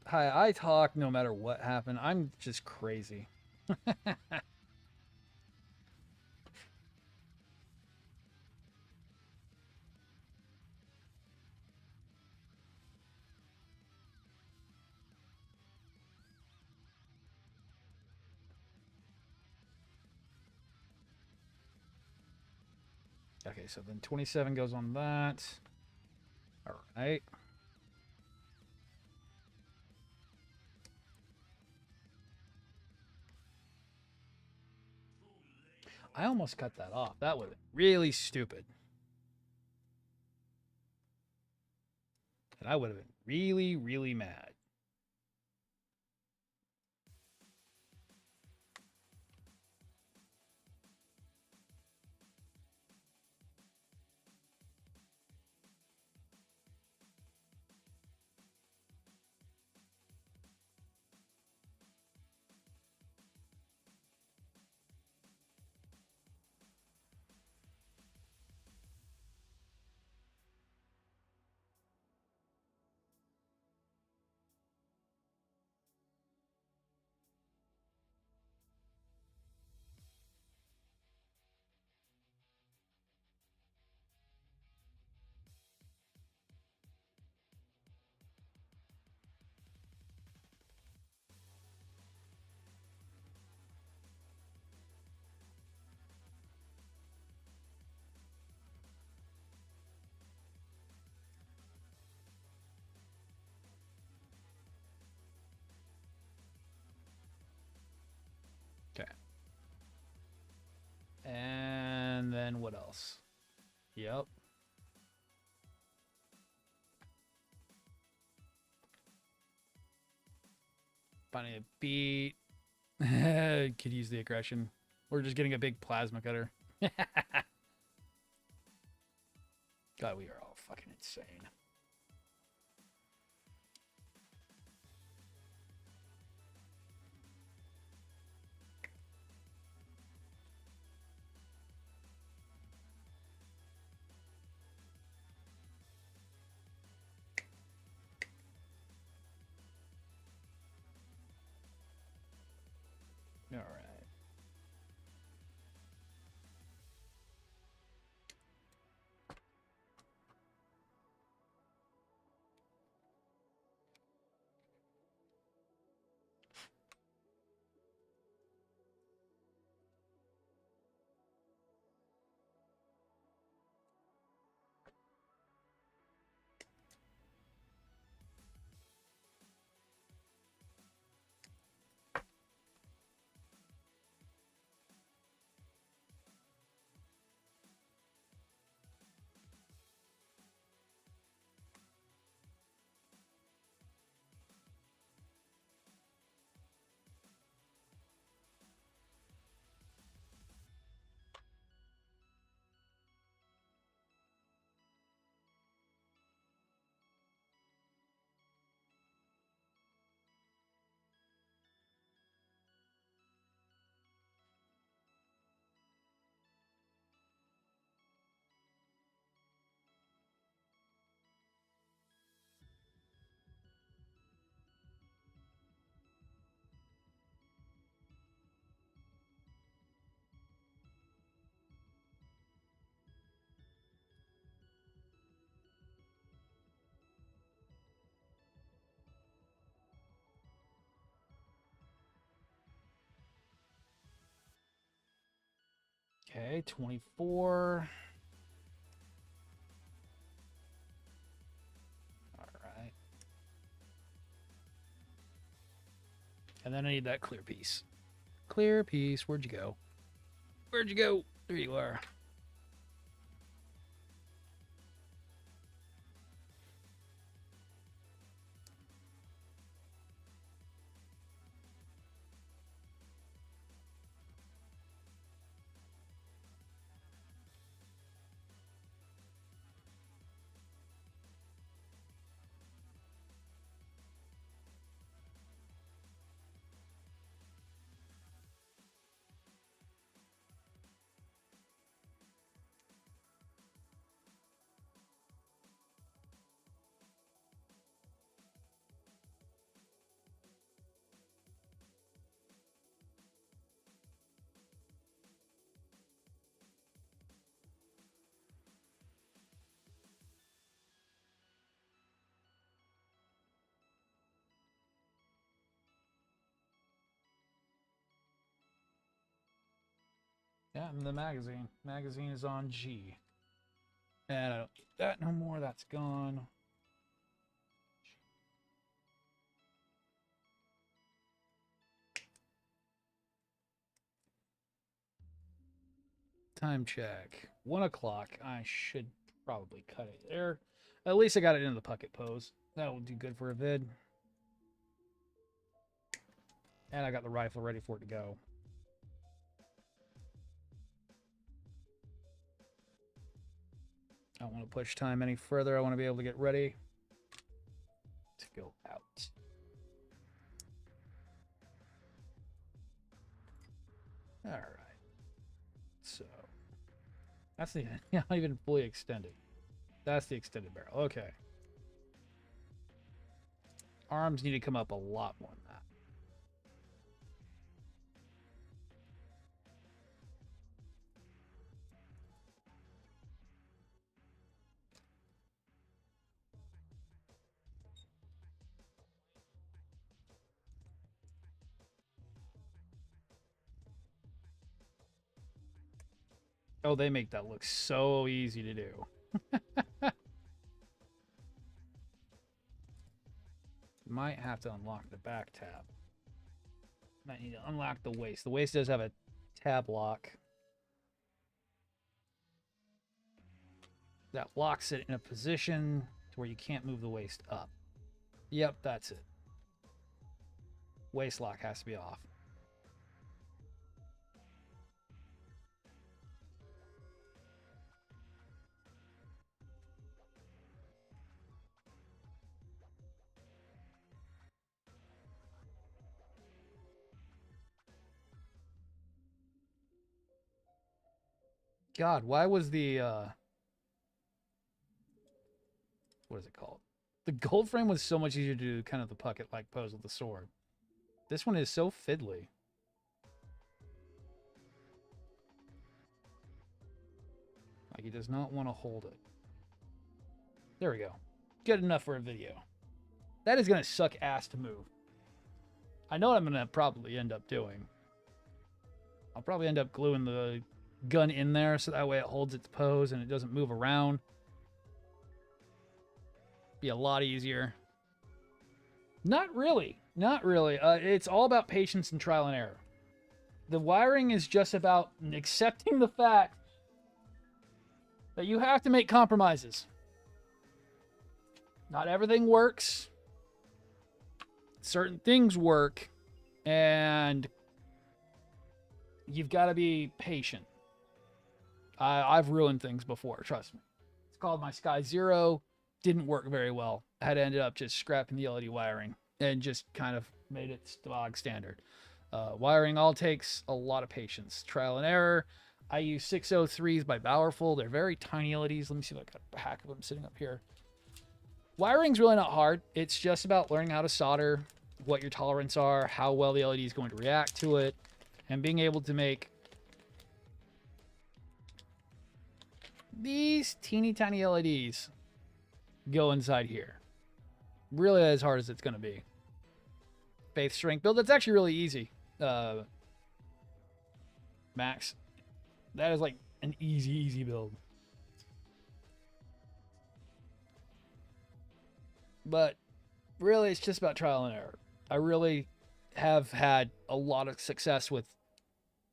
Hi, I talk no matter what happened. I'm just crazy. Okay, so then 27 goes on that. All right. I almost cut that off. That would have been really stupid. And I would have been really, really mad. Okay. And then what else? Yep. Finding a beat. Could use the aggression. We're just getting a big plasma cutter. God, we are all fucking insane. Okay, 24. All right. And then I need that clear piece. Clear piece. Where'd you go? Where'd you go? There you are. Yeah, I'm in the magazine. Magazine is on G. And I don't need that no more. That's gone. Time check. 1 o'clock. I should probably cut it there. At least I got it into the pucket pose. That will do good for a vid. And I got the rifle ready for it to go. I don't want to push time any further. I want to be able to get ready to go out. All right. So that's the not even fully extended. That's the extended barrel. Okay. Arms need to come up a lot more than that. Oh, they make that look so easy to do. Might have to unlock the back tab. Might need to unlock the waist. The waist does have a tab lock that locks it in a position to where you can't move the waist up. Yep, that's it. Waist lock has to be off. God, why was the what is it called? The gold frame was so much easier to do kind of the pucket-like pose with the sword. This one is so fiddly. Like he does not want to hold it. There we go. Good enough for a video. That is going to suck ass to move. I know what I'm going to probably end up doing. I'll probably end up gluing the gun in there so that way it holds its pose and it doesn't move around. Be a lot easier. Not really. Not really. It's all about patience and trial and error. The wiring is just about accepting the fact that you have to make compromises. Not everything works. Certain things work, and you've got to be patient. I've ruined things before, trust me. It's called my Sky Zero. Didn't work very well. I had ended up just scrapping the LED wiring and just kind of made it stock standard. Wiring all takes a lot of patience. Trial and error. I use 603s by Powerful. They're very tiny LEDs. Let me see if I got a pack of them sitting up here. Wiring's really not hard. It's just about learning how to solder, what your tolerance are, how well the LED is going to react to it, and being able to make these teeny tiny LEDs go inside here. Really as hard as it's going to be. Faith strength build. That's actually really easy. Max. That is like an easy build. But really, it's just about trial and error. I really have had a lot of success with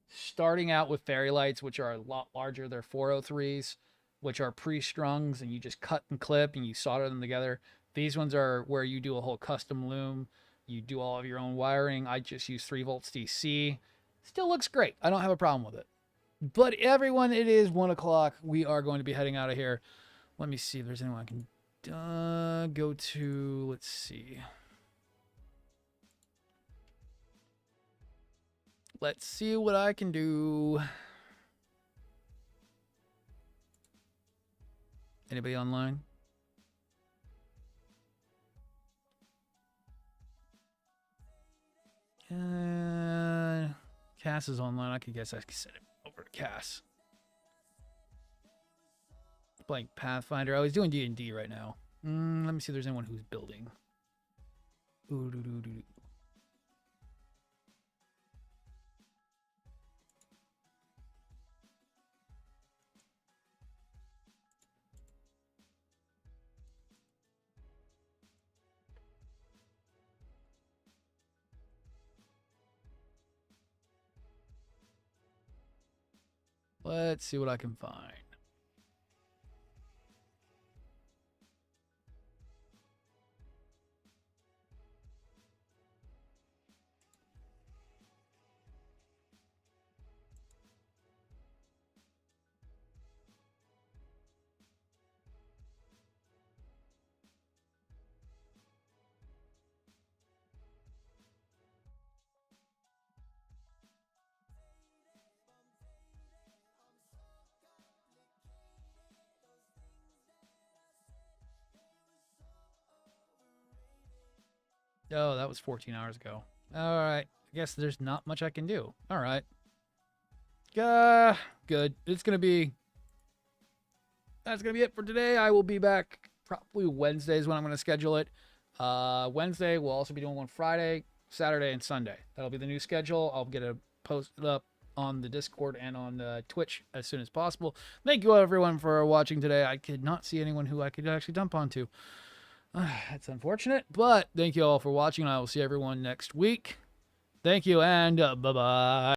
starting out with fairy lights, which are a lot larger. They're 403s, which are pre-strungs, and you just cut and clip and you solder them together. These ones are where you do a whole custom loom. You do all of your own wiring. I just use 3 volts DC. Still looks great. I don't have a problem with it. But everyone, it is 1 o'clock. We are going to be heading out of here. Let me see if there's anyone I can go to. Let's see. Let's see what I can do. Anybody online? Cass is online. I guess I could send it over to Cass. Playing Pathfinder. Oh, he's doing D&D right now. Let me see if there's anyone who's building. Let's see what I can find. Oh, that was 14 hours ago. All right. I guess there's not much I can do. All right. Good. That's going to be it for today. I will be back probably Wednesdays when I'm going to schedule it. Wednesday, we'll also be doing one Friday, Saturday, and Sunday. That'll be the new schedule. I'll get it posted up on the Discord and on Twitch as soon as possible. Thank you everyone for watching today. I could not see anyone who I could actually dump onto. That's unfortunate, but thank you all for watching. I will see everyone next week. Thank you, and bye-bye.